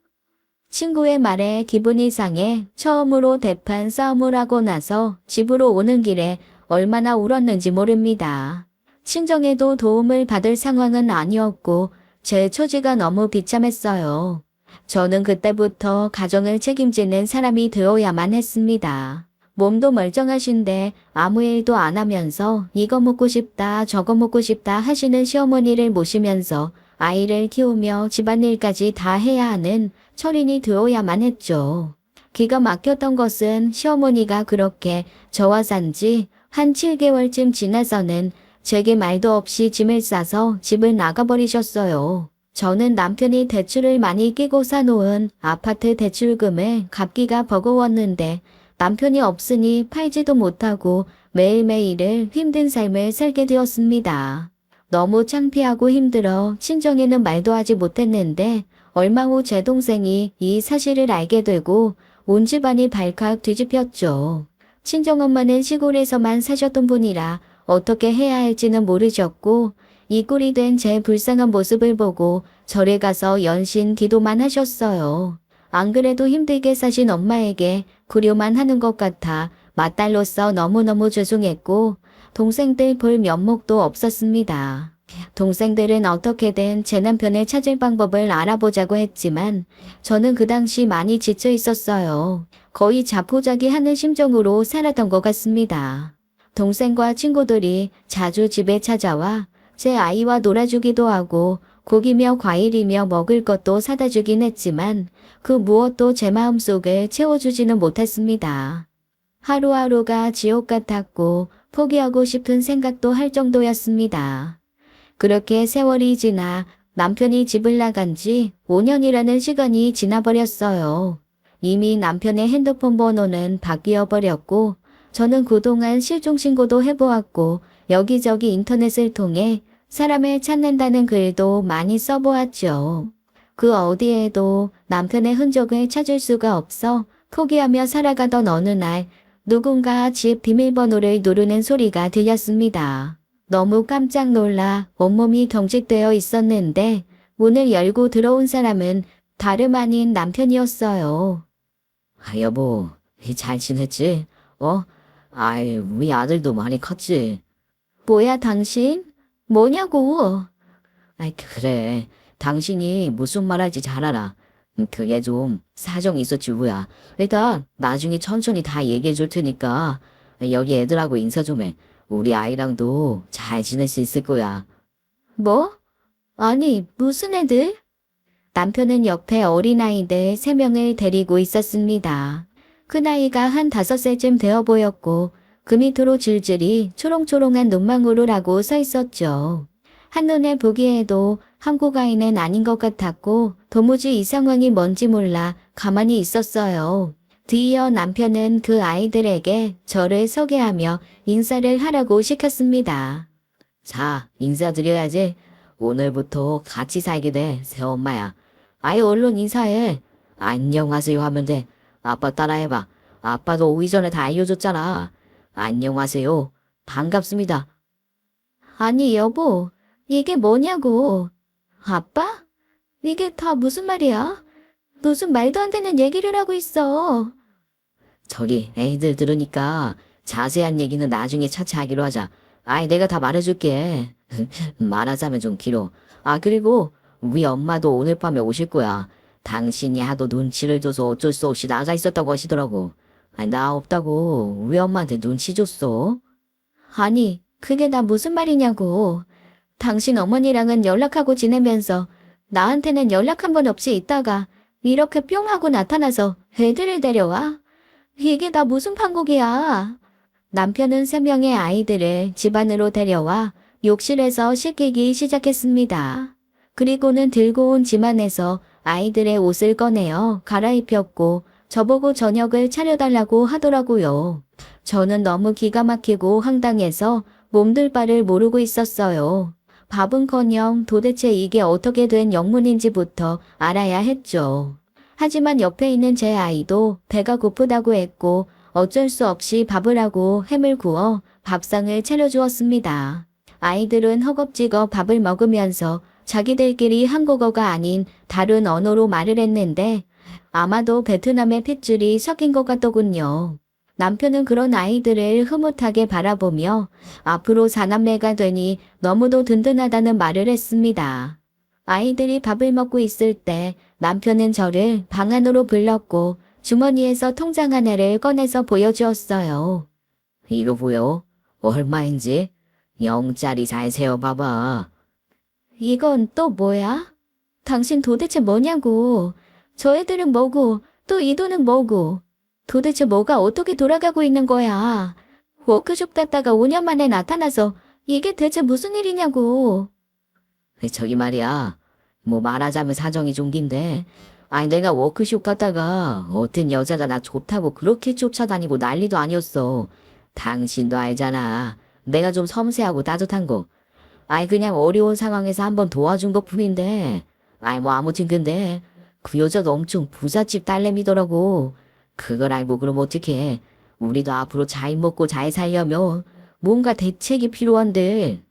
S1: 친구의 말에 기분이 상해 처음으로 대판 싸움을 하고 나서 집으로 오는 길에 얼마나 울었는지 모릅니다. 친정에도 도움을 받을 상황은 아니었고 제 처지가 너무 비참했어요. 저는 그때부터 가정을 책임지는 사람이 되어야만 했습니다. 몸도 멀쩡하신데 아무 일도 안 하면서 이거 먹고 싶다 저거 먹고 싶다 하시는 시어머니를 모시면서 아이를 키우며 집안일까지 다 해야 하는 철인이 되어야만 했죠. 기가 막혔던 것은 시어머니가 그렇게 저와 산지 한 7개월쯤 지나서는 제게 말도 없이 짐을 싸서 집을 나가버리셨어요. 저는 남편이 대출을 많이 끼고 사놓은 아파트 대출금을 갚기가 버거웠는데 남편이 없으니 팔지도 못하고 매일매일을 힘든 삶을 살게 되었습니다. 너무 창피하고 힘들어 친정에는 말도 하지 못했는데 얼마 후 제 동생이 이 사실을 알게 되고 온 집안이 발칵 뒤집혔죠. 친정엄마는 시골에서만 사셨던 분이라 어떻게 해야 할지는 모르셨고 이 꼴이 된 제 불쌍한 모습을 보고 절에 가서 연신 기도만 하셨어요. 안 그래도 힘들게 사신 엄마에게 구려만 하는 것 같아 맏딸로서 너무너무 죄송했고 동생들 볼 면목도 없었습니다. 동생들은 어떻게든 제 남편을 찾을 방법을 알아보자고 했지만 저는 그 당시 많이 지쳐 있었어요. 거의 자포자기하는 심정으로 살았던 것 같습니다. 동생과 친구들이 자주 집에 찾아와 제 아이와 놀아주기도 하고 고기며 과일이며 먹을 것도 사다 주긴 했지만 그 무엇도 제 마음속을 채워주지는 못했습니다. 하루하루가 지옥 같았고 포기하고 싶은 생각도 할 정도였습니다. 그렇게 세월이 지나 남편이 집을 나간 지 5년이라는 시간이 지나버렸어요. 이미 남편의 핸드폰 번호는 바뀌어 버렸고 저는 그동안 실종신고도 해보았고 여기저기 인터넷을 통해 사람을 찾는다는 글도 많이 써보았죠. 그 어디에도 남편의 흔적을 찾을 수가 없어 포기하며 살아가던 어느 날 누군가 집 비밀번호를 누르는 소리가 들렸습니다. 너무 깜짝 놀라 온몸이 경직되어 있었는데 문을 열고 들어온 사람은 다름 아닌 남편이었어요.
S2: 여보, 잘 지냈지? 아이, 우리 아들도 많이 컸지?
S1: 뭐야 당신? 뭐냐고.
S2: 아이, 그래. 당신이 무슨 말할지 잘 알아. 그게 좀 사정이 있었지 뭐야. 일단 나중에 천천히 다 얘기해 줄 테니까 여기 애들하고 인사 좀 해. 우리 아이랑도 잘 지낼 수 있을 거야.
S1: 뭐? 아니 무슨 애들? 남편은 옆에 어린아이들 3명을 데리고 있었습니다. 그 나이가 한 5살쯤 되어 보였고 그 밑으로 줄줄이 초롱초롱한 눈망울을 서 있었죠. 한눈에 보기에도 한국 아이는 아닌 것 같았고 도무지 이 상황이 뭔지 몰라 가만히 있었어요. 뒤이어 남편은 그 아이들에게 저를 소개하며 인사를 하라고 시켰습니다.
S2: 자, 인사드려야지. 오늘부터 같이 살게 돼, 새엄마야. 아이, 얼른 인사해. 안녕하세요 하면 돼. 아빠 따라해봐. 아빠도 오기 전에 다 알려줬잖아. 안녕하세요. 반갑습니다.
S1: 아니 여보, 이게 뭐냐고. 아빠? 이게 다 무슨 말이야? 무슨 말도 안 되는 얘기를 하고 있어.
S2: 저기 애들 들으니까 자세한 얘기는 나중에 차차 하기로 하자. 아이, 내가 다 말해줄게. 말하자면 좀 길어. 아, 그리고 우리 엄마도 오늘 밤에 오실 거야. 당신이 하도 눈치를 줘서 어쩔 수 없이 나가 있었다고 하시더라고. 아니, 나 없다고 우리 엄마한테 눈치 줬어.
S1: 아니, 그게 다 무슨 말이냐고. 당신 어머니랑은 연락하고 지내면서 나한테는 연락 한 번 없이 있다가 이렇게 뿅 하고 나타나서 애들을 데려와? 이게 다 무슨 판국이야? 남편은 3명의 아이들을 집 안으로 데려와 욕실에서 씻기기 시작했습니다. 그리고는 들고 온 짐 안에서 아이들의 옷을 꺼내어 갈아입혔고 저보고 저녁을 차려달라고 하더라고요. 저는 너무 기가 막히고 황당해서 몸둘 바를 모르고 있었어요. 밥은커녕 도대체 이게 어떻게 된 영문인지부터 알아야 했죠. 하지만 옆에 있는 제 아이도 배가 고프다고 했고 어쩔 수 없이 밥을 하고 햄을 구워 밥상을 차려주었습니다. 아이들은 허겁지겁 밥을 먹으면서 자기들끼리 한국어가 아닌 다른 언어로 말을 했는데 아마도 베트남의 핏줄이 섞인 것 같더군요. 남편은 그런 아이들을 흐뭇하게 바라보며 앞으로 사남매가 되니 너무도 든든하다는 말을 했습니다. 아이들이 밥을 먹고 있을 때 남편은 저를 방 안으로 불렀고 주머니에서 통장 하나를 꺼내서 보여주었어요.
S2: 이거 보여? 얼마인지? 0짜리 잘 세어봐봐.
S1: 이건 또 뭐야? 당신 도대체 뭐냐고. 저 애들은 뭐고 또 이 돈은 뭐고. 도대체 뭐가 어떻게 돌아가고 있는 거야. 워크숍 갔다가 5년 만에 나타나서 이게 대체 무슨 일이냐고.
S2: 저기 말이야. 뭐 말하자면 사정이 좀 긴데. 아니, 내가 워크숍 갔다가 어떤 여자가 나 좋다고 그렇게 쫓아다니고 난리도 아니었어. 당신도 알잖아. 내가 좀 섬세하고 따뜻한 거. 아니, 그냥 어려운 상황에서 한번 도와준 것 뿐인데. 아니, 뭐 아무튼 근데 그 여자도 엄청 부잣집 딸내미더라고. 그걸 알고 그럼 어떡해. 우리도 앞으로 잘 먹고 잘 살려면 뭔가 대책이 필요한데.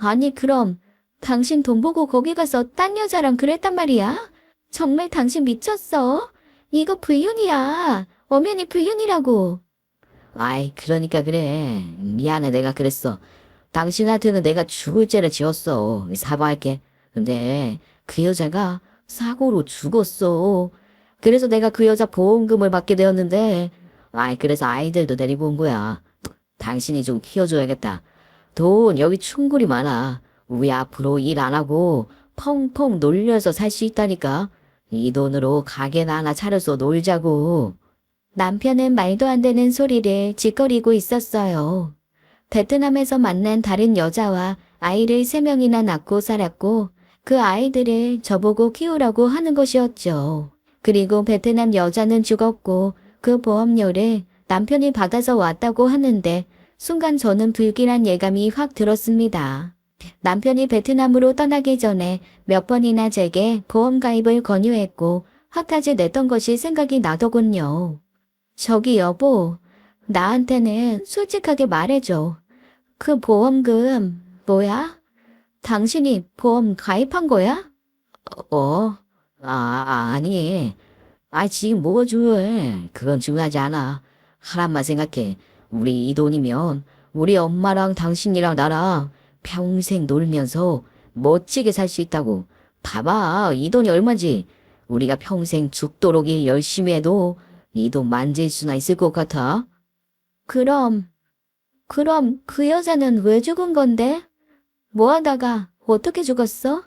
S1: 아니 그럼 당신 돈 보고 거기 가서 딴 여자랑 그랬단 말이야? 정말 당신 미쳤어? 이거 불륜이야. 엄연히 불륜이라고.
S2: 아이, 그러니까 그래. 미안해, 내가 그랬어. 당신한테는 내가 죽을 죄를 지었어. 사과할게. 근데 그 여자가 사고로 죽었어. 그래서 내가 그 여자 보험금을 받게 되었는데, 아이, 그래서 아이들도 데리고 온 거야. 당신이 좀 키워줘야겠다. 돈 여기 충분히 많아. 우리 앞으로 일 안 하고 펑펑 놀려서 살 수 있다니까. 이 돈으로 가게나 하나 차려서 놀자고.
S1: 남편은 말도 안 되는 소리를 짓거리고 있었어요. 베트남에서 만난 다른 여자와 아이를 3명이나 낳고 살았고 그 아이들을 저보고 키우라고 하는 것이었죠. 그리고 베트남 여자는 죽었고 그 보험료를 남편이 받아서 왔다고 하는데 순간 저는 불길한 예감이 확 들었습니다. 남편이 베트남으로 떠나기 전에 몇 번이나 제게 보험 가입을 권유했고 학타지 냈던 것이 생각이 나더군요. 저기 여보, 나한테는 솔직하게 말해줘. 그 보험금 뭐야? 당신이 보험 가입한 거야?
S2: 아니. 지금 뭐가 중요해. 그건 중요하지 않아. 하나만 생각해. 우리 이 돈이면 우리 엄마랑 당신이랑 나랑 평생 놀면서 멋지게 살 수 있다고. 봐봐, 이 돈이 얼마인지. 우리가 평생 죽도록 일 열심히 해도 이 돈 만질 수나 있을 것 같아.
S1: 그럼 그 여자는 왜 죽은 건데? 뭐 하다가 어떻게 죽었어?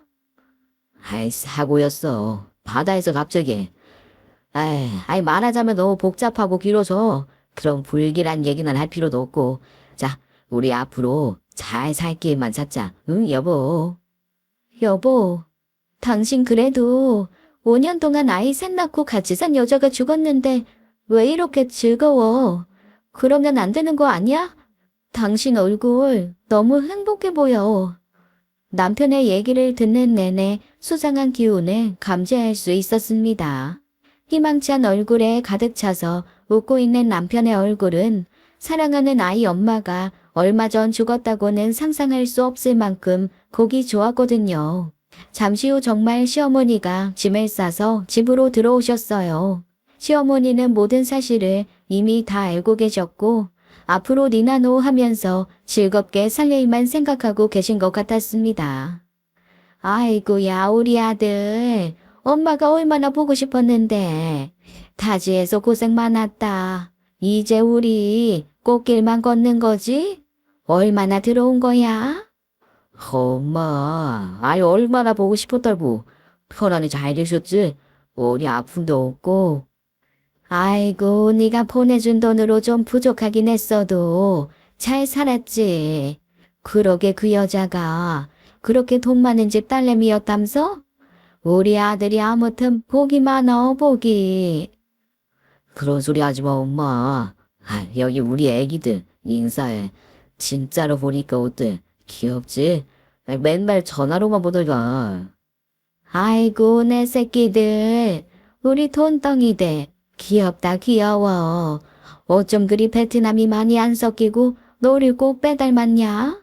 S2: 사고였어. 바다에서 갑자기. 말하자면 너무 복잡하고 길어서 그런 불길한 얘기는 할 필요도 없고. 자, 우리 앞으로 잘 살 길만 찾자. 응, 여보?
S1: 여보, 당신 그래도 5년 동안 아이 셋 낳고 같이 산 여자가 죽었는데 왜 이렇게 즐거워? 그러면 안 되는 거 아니야? 당신 얼굴 너무 행복해 보여. 남편의 얘기를 듣는 내내 수상한 기운을 감지할 수 있었습니다. 희망찬 얼굴에 가득 차서 웃고 있는 남편의 얼굴은 사랑하는 아이 엄마가 얼마 전 죽었다고는 상상할 수 없을 만큼 보기 좋았거든요. 잠시 후 정말 시어머니가 짐을 싸서 집으로 들어오셨어요. 시어머니는 모든 사실을 이미 다 알고 계셨고 앞으로 니나노 하면서 즐겁게 살 일만 생각하고 계신 것 같았습니다. 아이고야, 우리 아들. 엄마가 얼마나 보고 싶었는데. 타지에서 고생 많았다. 이제 우리 꽃길만 걷는 거지? 얼마나 들어온 거야?
S2: 엄마, 아이 얼마나 보고 싶었다고. 편안히 잘 계셨지? 어디 아픔도 없고.
S1: 아이고, 네가 보내준 돈으로 좀 부족하긴 했어도 잘 살았지. 그러게 그 여자가 그렇게 돈 많은 집 딸내미였담서? 우리 아들이 아무튼 복이 많어, 복이.
S2: 그런 소리 하지 마, 엄마. 아, 여기 우리 애기들 인사해. 진짜로 보니까 어때? 귀엽지? 아, 맨날 전화로만 보다가.
S1: 아이고, 내 새끼들. 우리 돈덩이들. 귀엽다, 귀여워. 어쩜 그리 베트남이 많이 안 섞이고 너를 꼭 빼닮았냐?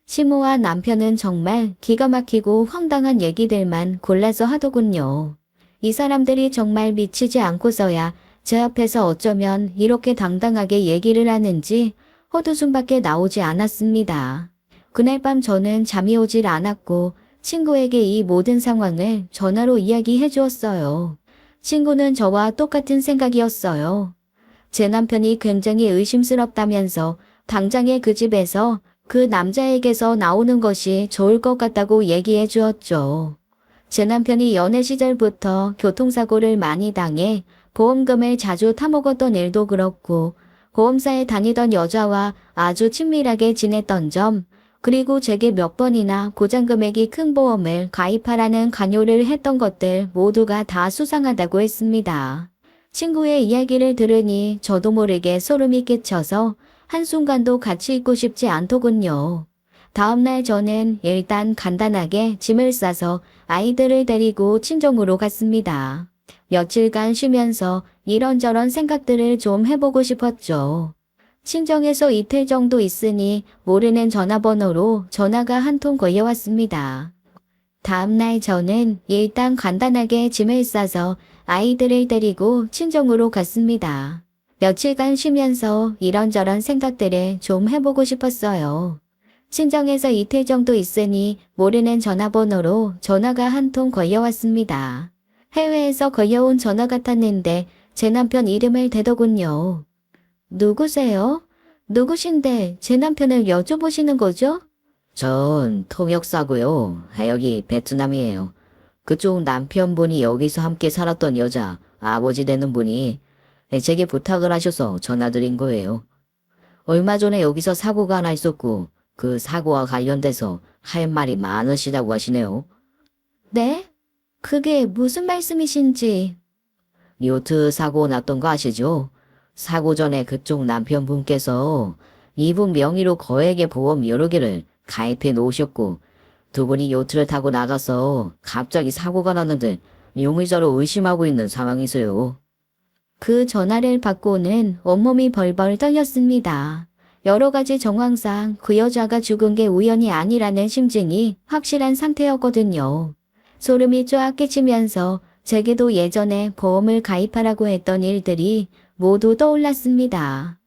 S1: 시모와 남편은 정말 기가 막히고 황당한 얘기들만 골라서 하더군요. 이 사람들이 정말 미치지 않고서야 제 앞에서 어쩌면 이렇게 당당하게 얘기를 하는지 헛웃음밖에 나오지 않았습니다. 그날 밤 저는 잠이 오질 않았고 친구에게 이 모든 상황을 전화로 이야기해 주었어요. 친구는 저와 똑같은 생각이었어요. 제 남편이 굉장히 의심스럽다면서 당장에 그 집에서 그 남자에게서 나오는 것이 좋을 것 같다고 얘기해 주었죠. 제 남편이 연애 시절부터 교통사고를 많이 당해 보험금을 자주 타먹었던 일도 그렇고 보험사에 다니던 여자와 아주 친밀하게 지냈던 점, 그리고 제게 몇 번이나 고장 금액이 큰 보험을 가입하라는 강요를 했던 것들 모두가 다 수상하다고 했습니다. 친구의 이야기를 들으니 저도 모르게 소름이 끼쳐서 한순간도 같이 있고 싶지 않더군요. 다음날 저는 일단 간단하게 짐을 싸서 아이들을 데리고 친정으로 갔습니다. 며칠간 쉬면서 이런저런 생각들을 좀 해보고 싶었죠. 친정에서 이틀 정도 있으니 모르는 전화번호로 전화가 한 통 걸려왔습니다. 다음날 저는 일단 간단하게 짐을 싸서 아이들을 데리고 친정으로 갔습니다. 며칠간 쉬면서 이런저런 생각들을 좀 해보고 싶었어요. 친정에서 이틀 정도 있으니 모르는 전화번호로 전화가 한 통 걸려왔습니다. 해외에서 걸려온 전화 같았는데 제 남편 이름을 대더군요. 누구세요? 누구신데 제 남편을 여쭤보시는 거죠?
S2: 전 통역사고요. 여기 베트남이에요. 그쪽 남편분이 여기서 함께 살았던 여자, 아버지 되는 분이 제게 부탁을 하셔서 전화드린 거예요. 얼마 전에 여기서 사고가 하나 있었고 그 사고와 관련돼서 할 말이 많으시다고 하시네요.
S1: 네? 그게 무슨 말씀이신지.
S2: 요트 사고 났던 거 아시죠? 사고 전에 그쪽 남편분께서 이분 명의로 거액의 보험 여러 개를 가입해 놓으셨고 두 분이 요트를 타고 나가서 갑자기 사고가 났는데 용의자로 의심하고 있는 상황이세요.
S1: 그 전화를 받고는 온몸이 벌벌 떨렸습니다. 여러 가지 정황상 그 여자가 죽은 게 우연이 아니라는 심증이 확실한 상태였거든요. 소름이 쫙 끼치면서 제게도 예전에 보험을 가입하라고 했던 일들이 모두 떠올랐습니다.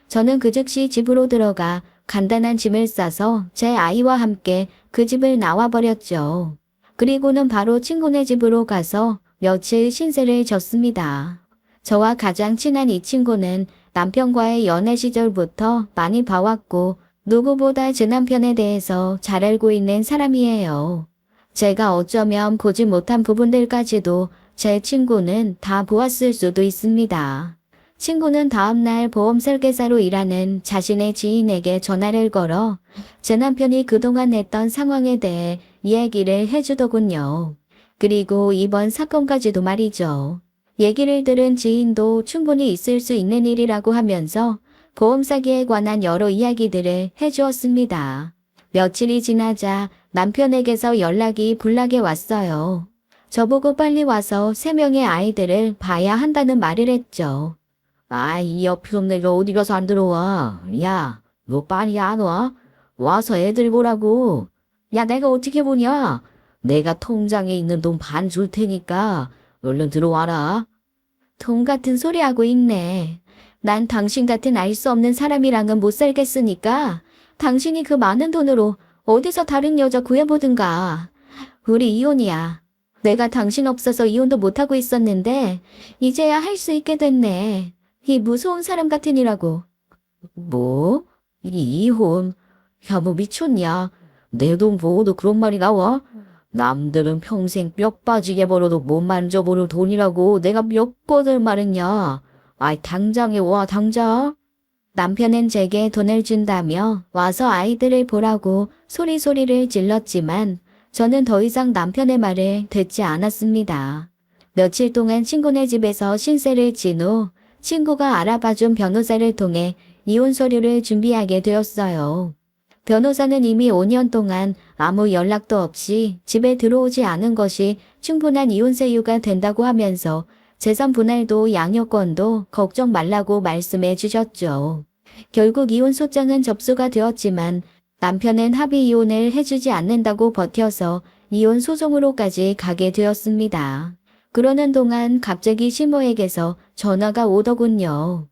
S1: 저는 그 즉시 집으로 들어가 간단한 짐을 싸서 제 아이와 함께 그 집을 나와버렸죠. 그리고는 바로 친구네 집으로 가서 며칠 신세를 졌습니다. 저와 가장 친한 이 친구는 남편과의 연애 시절부터 많이 봐왔고 누구보다 제 남편에 대해서 잘 알고 있는 사람이에요. 제가 어쩌면 보지 못한 부분들까지도 제 친구는 다 보았을 수도 있습니다. 친구는 다음날 보험 설계사로 일하는 자신의 지인에게 전화를 걸어 제 남편이 그동안 했던 상황에 대해 이야기를 해주더군요. 그리고 이번 사건까지도 말이죠. 얘기를 들은 지인도 충분히 있을 수 있는 일이라고 하면서 보험 사기에 관한 여러 이야기들을 해주었습니다. 며칠이 지나자 남편에게서 연락이 불나게 왔어요. 저보고 빨리 와서 3명의 아이들을 봐야 한다는 말을 했죠.
S2: 아, 이 옆이놈 내가 어디 가서 안 들어와. 야, 너 빨리 안 와? 와서 애들 보라고. 야, 내가 어떻게 보냐? 내가 통장에 있는 돈 반 줄 테니까 얼른 들어와라.
S1: 돈 같은 소리 하고 있네. 난 당신 같은 알 수 없는 사람이랑은 못 살겠으니까 당신이 그 많은 돈으로 어디서 다른 여자 구해보든가. 우리 이혼이야. 내가 당신 없어서 이혼도 못하고 있었는데 이제야 할 수 있게 됐네. 이 무서운 사람 같으니라고.
S2: 뭐? 이혼? 야, 뭐 미쳤냐? 내 돈 보고도 그런 말이 나와? 남들은 평생 뼈 빠지게 벌어도 못 만져보는 돈이라고 내가 몇 번을 말했냐? 아이, 당장에 와, 당장.
S1: 남편은 제게 돈을 준다며 와서 아이들을 보라고 소리소리를 질렀지만 저는 더 이상 남편의 말을 듣지 않았습니다. 며칠 동안 친구네 집에서 신세를 진 후 친구가 알아봐준 변호사를 통해 이혼 서류를 준비하게 되었어요. 변호사는 이미 5년 동안 아무 연락도 없이 집에 들어오지 않은 것이 충분한 이혼세 이유가 된다고 하면서 재산 분할도 양육권도 걱정 말라고 말씀해 주셨죠. 결국 이혼 소장은 접수가 되었지만 남편은 합의 이혼을 해주지 않는다고 버텨서 이혼 소송으로까지 가게 되었습니다. 그러는 동안 갑자기 시모에게서 전화가 오더군요.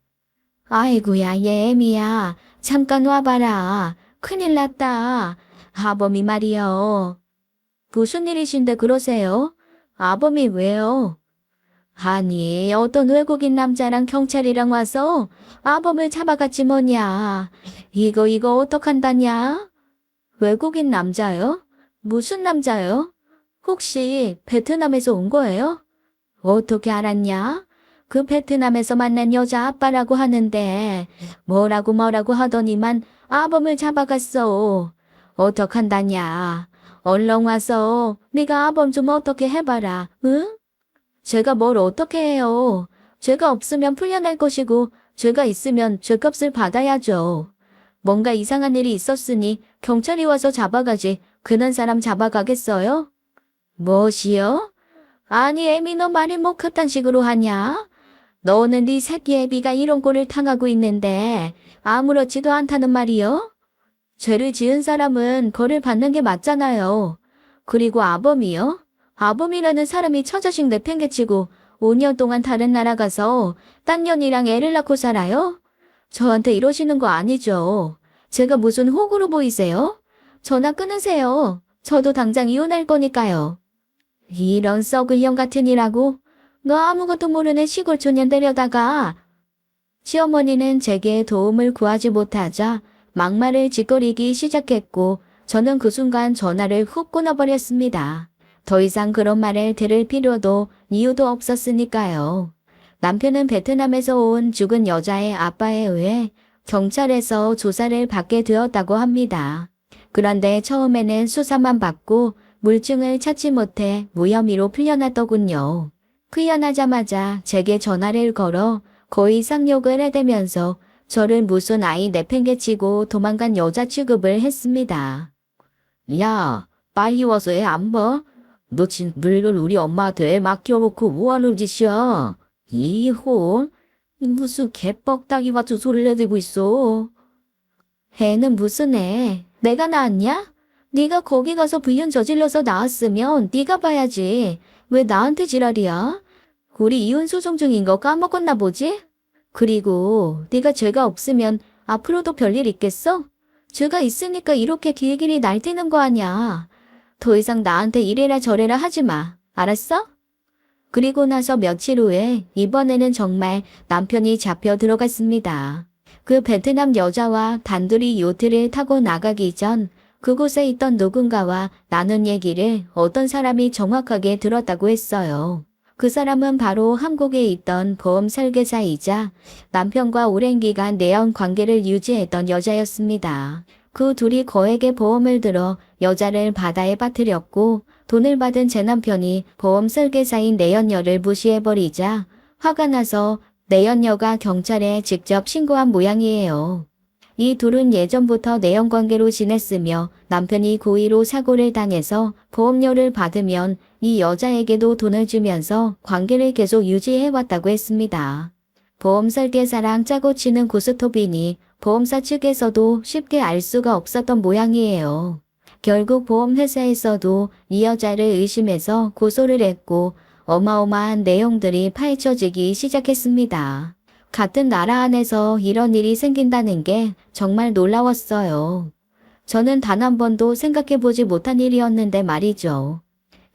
S1: 아이고야, 얘 애미야. 잠깐 와봐라. 큰일 났다. 아범이 말이요. 무슨 일이신데 그러세요? 아범이 왜요? 아니, 어떤 외국인 남자랑 경찰이랑 와서 아범을 잡아갔지 뭐냐. 이거 어떡한다냐? 외국인 남자요? 무슨 남자요? 혹시 베트남에서 온 거예요? 어떻게 알았냐? 그 베트남에서 만난 여자 아빠라고 하는데 뭐라고 하더니만 아범을 잡아갔어. 어떡한다냐? 얼렁 와서 네가 아범 좀 어떻게 해봐라. 응? 제가 뭘 어떻게 해요? 죄가 없으면 풀려날 것이고 죄가 있으면 죄값을 받아야죠. 뭔가 이상한 일이 있었으니 경찰이 와서 잡아가지 그런 사람 잡아가겠어요? 무엇이요? 아니 애미 너 말이 뭐 그딴 식으로 하냐? 너는 네 새끼 애비가 이런 꼴을 당하고 있는데 아무렇지도 않다는 말이요? 죄를 지은 사람은 벌을 받는 게 맞잖아요. 그리고 아범이요? 아범이라는 사람이 처자식 내팽개치고 5년 동안 다른 나라 가서 딴 년이랑 애를 낳고 살아요? 저한테 이러시는 거 아니죠? 제가 무슨 호구로 보이세요? 전화 끊으세요. 저도 당장 이혼할 거니까요. 이런 썩을 형 같은 이라고? 너 아무것도 모르는 시골 초년 데려다가. 시어머니는 제게 도움을 구하지 못하자 막말을 짓거리기 시작했고 저는 그 순간 전화를 훅 끊어버렸습니다. 더 이상 그런 말을 들을 필요도 이유도 없었으니까요. 남편은 베트남에서 온 죽은 여자의 아빠에 의해 경찰에서 조사를 받게 되었다고 합니다. 그런데 처음에는 수사만 받고 물증을 찾지 못해 무혐의로 풀려났더군요. 풀려나자마자 제게 전화를 걸어 거의 쌍욕을 해대면서 저를 무슨 아이 내팽개치고 도망간 여자 취급을 했습니다.
S2: 야, 빨리 와서 애 안 봐? 너 지금 물건 우리 엄마한테 맡겨놓고 뭐하는 짓이야? 이혼? 무슨 개뻑딱이 같은 소리를 내대고 있어.
S1: 애는 무슨 애? 내가 낳았냐? 네가 거기 가서 불륜 저질러서 낳았으면 네가 봐야지. 왜 나한테 지랄이야? 우리 이혼 소송 중인 거 까먹었나 보지? 그리고 네가 죄가 없으면 앞으로도 별일 있겠어? 죄가 있으니까 이렇게 길길이 날뛰는 거 아냐. 더 이상 나한테 이래라 저래라 하지 마. 알았어? 그리고 나서 며칠 후에 이번에는 정말 남편이 잡혀 들어갔습니다. 그 베트남 여자와 단둘이 요트를 타고 나가기 전 그곳에 있던 누군가와 나눈 얘기를 어떤 사람이 정확하게 들었다고 했어요. 그 사람은 바로 한국에 있던 보험 설계사이자 남편과 오랜 기간 내연 관계를 유지했던 여자였습니다. 그 둘이 거액의 보험을 들어 여자를 바다에 빠뜨렸고 돈을 받은 제 남편이 보험 설계사인 내연녀를 무시해버리자 화가 나서 내연녀가 경찰에 직접 신고한 모양이에요. 이 둘은 예전부터 내연관계로 지냈으며 남편이 고의로 사고를 당해서 보험료를 받으면 이 여자에게도 돈을 주면서 관계를 계속 유지해왔다고 했습니다. 보험 설계사랑 짜고 치는 고스톱이니 보험사 측에서도 쉽게 알 수가 없었던 모양이에요. 결국 보험회사에서도 이 여자를 의심해서 고소를 했고 어마어마한 내용들이 파헤쳐지기 시작했습니다. 같은 나라 안에서 이런 일이 생긴다는 게 정말 놀라웠어요. 저는 단 한 번도 생각해보지 못한 일이었는데 말이죠.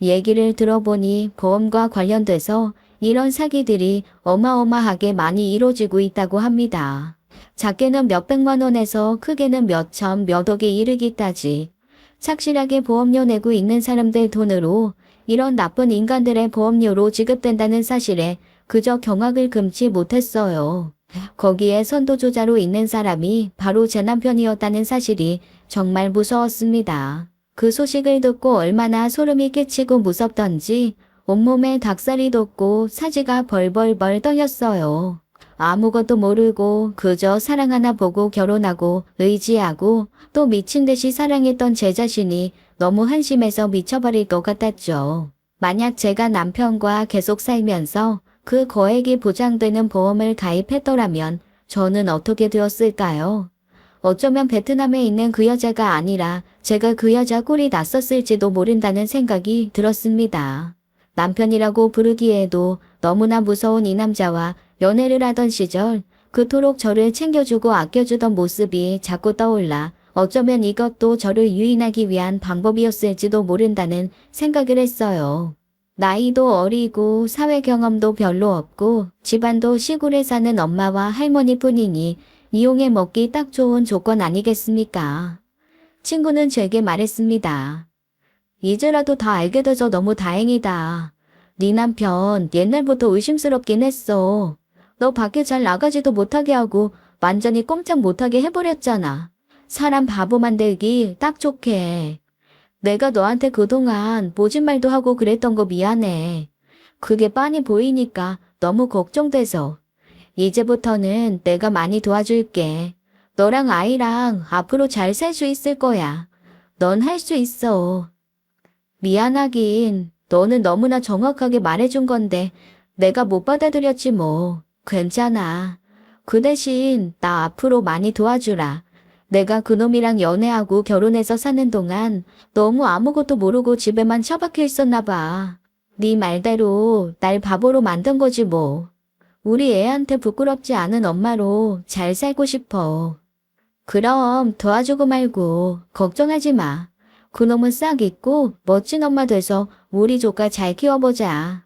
S1: 얘기를 들어보니 보험과 관련돼서 이런 사기들이 어마어마하게 많이 이루어지고 있다고 합니다. 작게는 몇백만 원에서 크게는 몇천, 몇억에 이르기까지 착실하게 보험료 내고 있는 사람들 돈으로 이런 나쁜 인간들의 보험료로 지급된다는 사실에 그저 경악을 금치 못했어요. 거기에 선도주자로 있는 사람이 바로 제 남편이었다는 사실이 정말 무서웠습니다. 그 소식을 듣고 얼마나 소름이 끼치고 무섭던지 온몸에 닭살이 돋고 사지가 벌벌벌 떨렸어요. 아무것도 모르고 그저 사랑 하나 보고 결혼하고 의지하고 또 미친 듯이 사랑했던 제 자신이 너무 한심해서 미쳐버릴 것 같았죠. 만약 제가 남편과 계속 살면서 그 거액이 보장되는 보험을 가입했더라면 저는 어떻게 되었을까요? 어쩌면 베트남에 있는 그 여자가 아니라 제가 그 여자 꼴이 났었을지도 모른다는 생각이 들었습니다. 남편이라고 부르기에도 너무나 무서운 이 남자와 연애를 하던 시절 그토록 저를 챙겨주고 아껴주던 모습이 자꾸 떠올라 어쩌면 이것도 저를 유인하기 위한 방법이었을지도 모른다는 생각을 했어요. 나이도 어리고 사회 경험도 별로 없고 집안도 시골에 사는 엄마와 할머니뿐이니 이용해 먹기 딱 좋은 조건 아니겠습니까? 친구는 제게 말했습니다. 이제라도 다 알게 돼서 너무 다행이다. 네 남편 옛날부터 의심스럽긴 했어. 너 밖에 잘 나가지도 못하게 하고 완전히 꼼짝 못하게 해버렸잖아. 사람 바보 만들기 딱 좋게. 내가 너한테 그동안 모진말도 하고 그랬던 거 미안해. 그게 빤히 보이니까 너무 걱정돼서. 이제부터는 내가 많이 도와줄게. 너랑 아이랑 앞으로 잘 살 수 있을 거야. 넌 할 수 있어. 미안하긴. 너는 너무나 정확하게 말해준 건데 내가 못 받아들였지 뭐. 괜찮아. 그 대신 나 앞으로 많이 도와주라. 내가 그놈이랑 연애하고 결혼해서 사는 동안 너무 아무것도 모르고 집에만 처박혀 있었나 봐. 네 말대로 날 바보로 만든 거지 뭐. 우리 애한테 부끄럽지 않은 엄마로 잘 살고 싶어. 그럼 도와주고 말고 걱정하지 마. 그놈은 싹 잊고 멋진 엄마 돼서 우리 조카 잘 키워보자.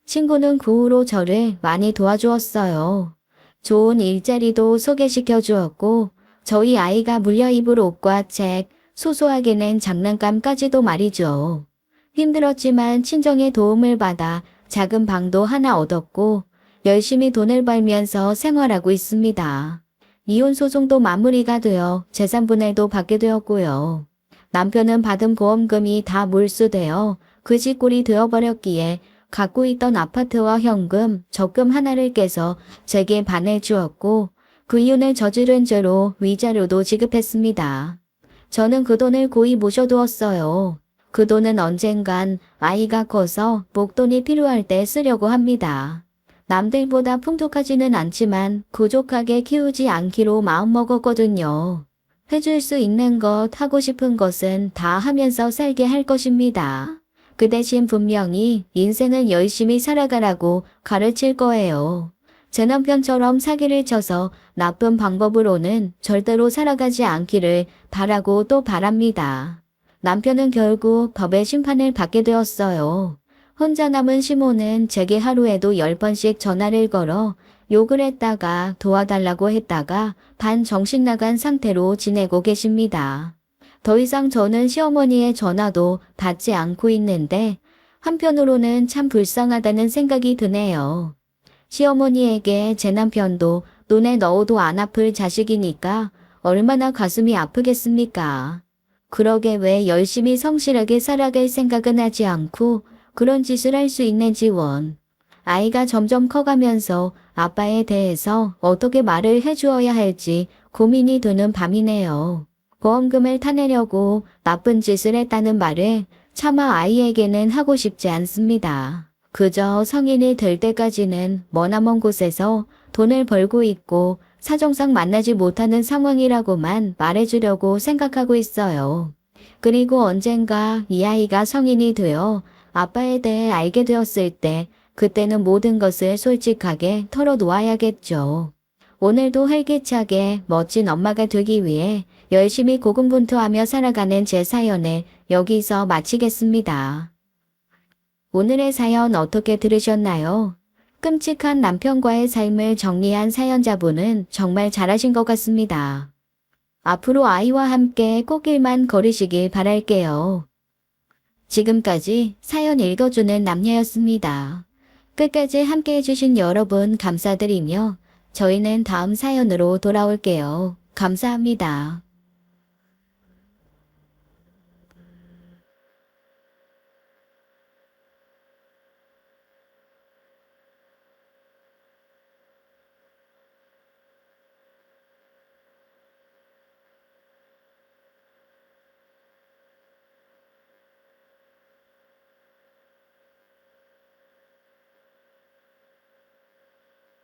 S1: 친구는 그 후로 저를 많이 도와주었어요. 좋은 일자리도 소개시켜 주었고 저희 아이가 물려 입을 옷과 책, 소소하게 낸 장난감까지도 말이죠. 힘들었지만 친정의 도움을 받아 작은 방도 하나 얻었고 열심히 돈을 벌면서 생활하고 있습니다. 이혼 소송도 마무리가 되어 재산분할도 받게 되었고요. 남편은 받은 보험금이 다 몰수되어 그 집 꼴이 되어버렸기에 갖고 있던 아파트와 현금, 적금 하나를 깨서 제게 반을 주었고 그 이혼을 저지른 죄로 위자료도 지급했습니다. 저는 그 돈을 고이 모셔두었어요. 그 돈은 언젠간 아이가 커서 목돈이 필요할 때 쓰려고 합니다. 남들보다 풍족하지는 않지만 부족하게 키우지 않기로 마음먹었거든요. 해줄 수 있는 것, 하고 싶은 것은 다 하면서 살게 할 것입니다. 그 대신 분명히 인생은 열심히 살아가라고 가르칠 거예요. 제 남편처럼 사기를 쳐서 나쁜 방법으로는 절대로 살아가지 않기를 바라고 또 바랍니다. 남편은 결국 법의 심판을 받게 되었어요. 혼자 남은 시모는 제게 하루에도 10번씩 전화를 걸어 욕을 했다가 도와달라고 했다가 반 정신 나간 상태로 지내고 계십니다. 더 이상 저는 시어머니의 전화도 받지 않고 있는데 한편으로는 참 불쌍하다는 생각이 드네요. 시어머니에게 제 남편도 눈에 넣어도 안 아플 자식이니까 얼마나 가슴이 아프겠습니까? 그러게 왜 열심히 성실하게 살아갈 생각은 하지 않고 그런 짓을 할 수 있는지 원. 아이가 점점 커가면서 아빠에 대해서 어떻게 말을 해주어야 할지 고민이 되는 밤이네요. 보험금을 타내려고 나쁜 짓을 했다는 말을 차마 아이에게는 하고 싶지 않습니다. 그저 성인이 될 때까지는 머나먼 곳에서 돈을 벌고 있고 사정상 만나지 못하는 상황이라고만 말해주려고 생각하고 있어요. 그리고 언젠가 이 아이가 성인이 되어 아빠에 대해 알게 되었을 때 그때는 모든 것을 솔직하게 털어놓아야겠죠. 오늘도 활기차게 멋진 엄마가 되기 위해 열심히 고군분투하며 살아가는 제 사연을 여기서 마치겠습니다. 오늘의 사연 어떻게 들으셨나요? 끔찍한 남편과의 삶을 정리한 사연자분은 정말 잘하신 것 같습니다. 앞으로 아이와 함께 꽃길만 걸으시길 바랄게요. 지금까지 사연 읽어주는 남녀였습니다. 끝까지 함께 해주신 여러분 감사드리며 저희는 다음 사연으로 돌아올게요. 감사합니다.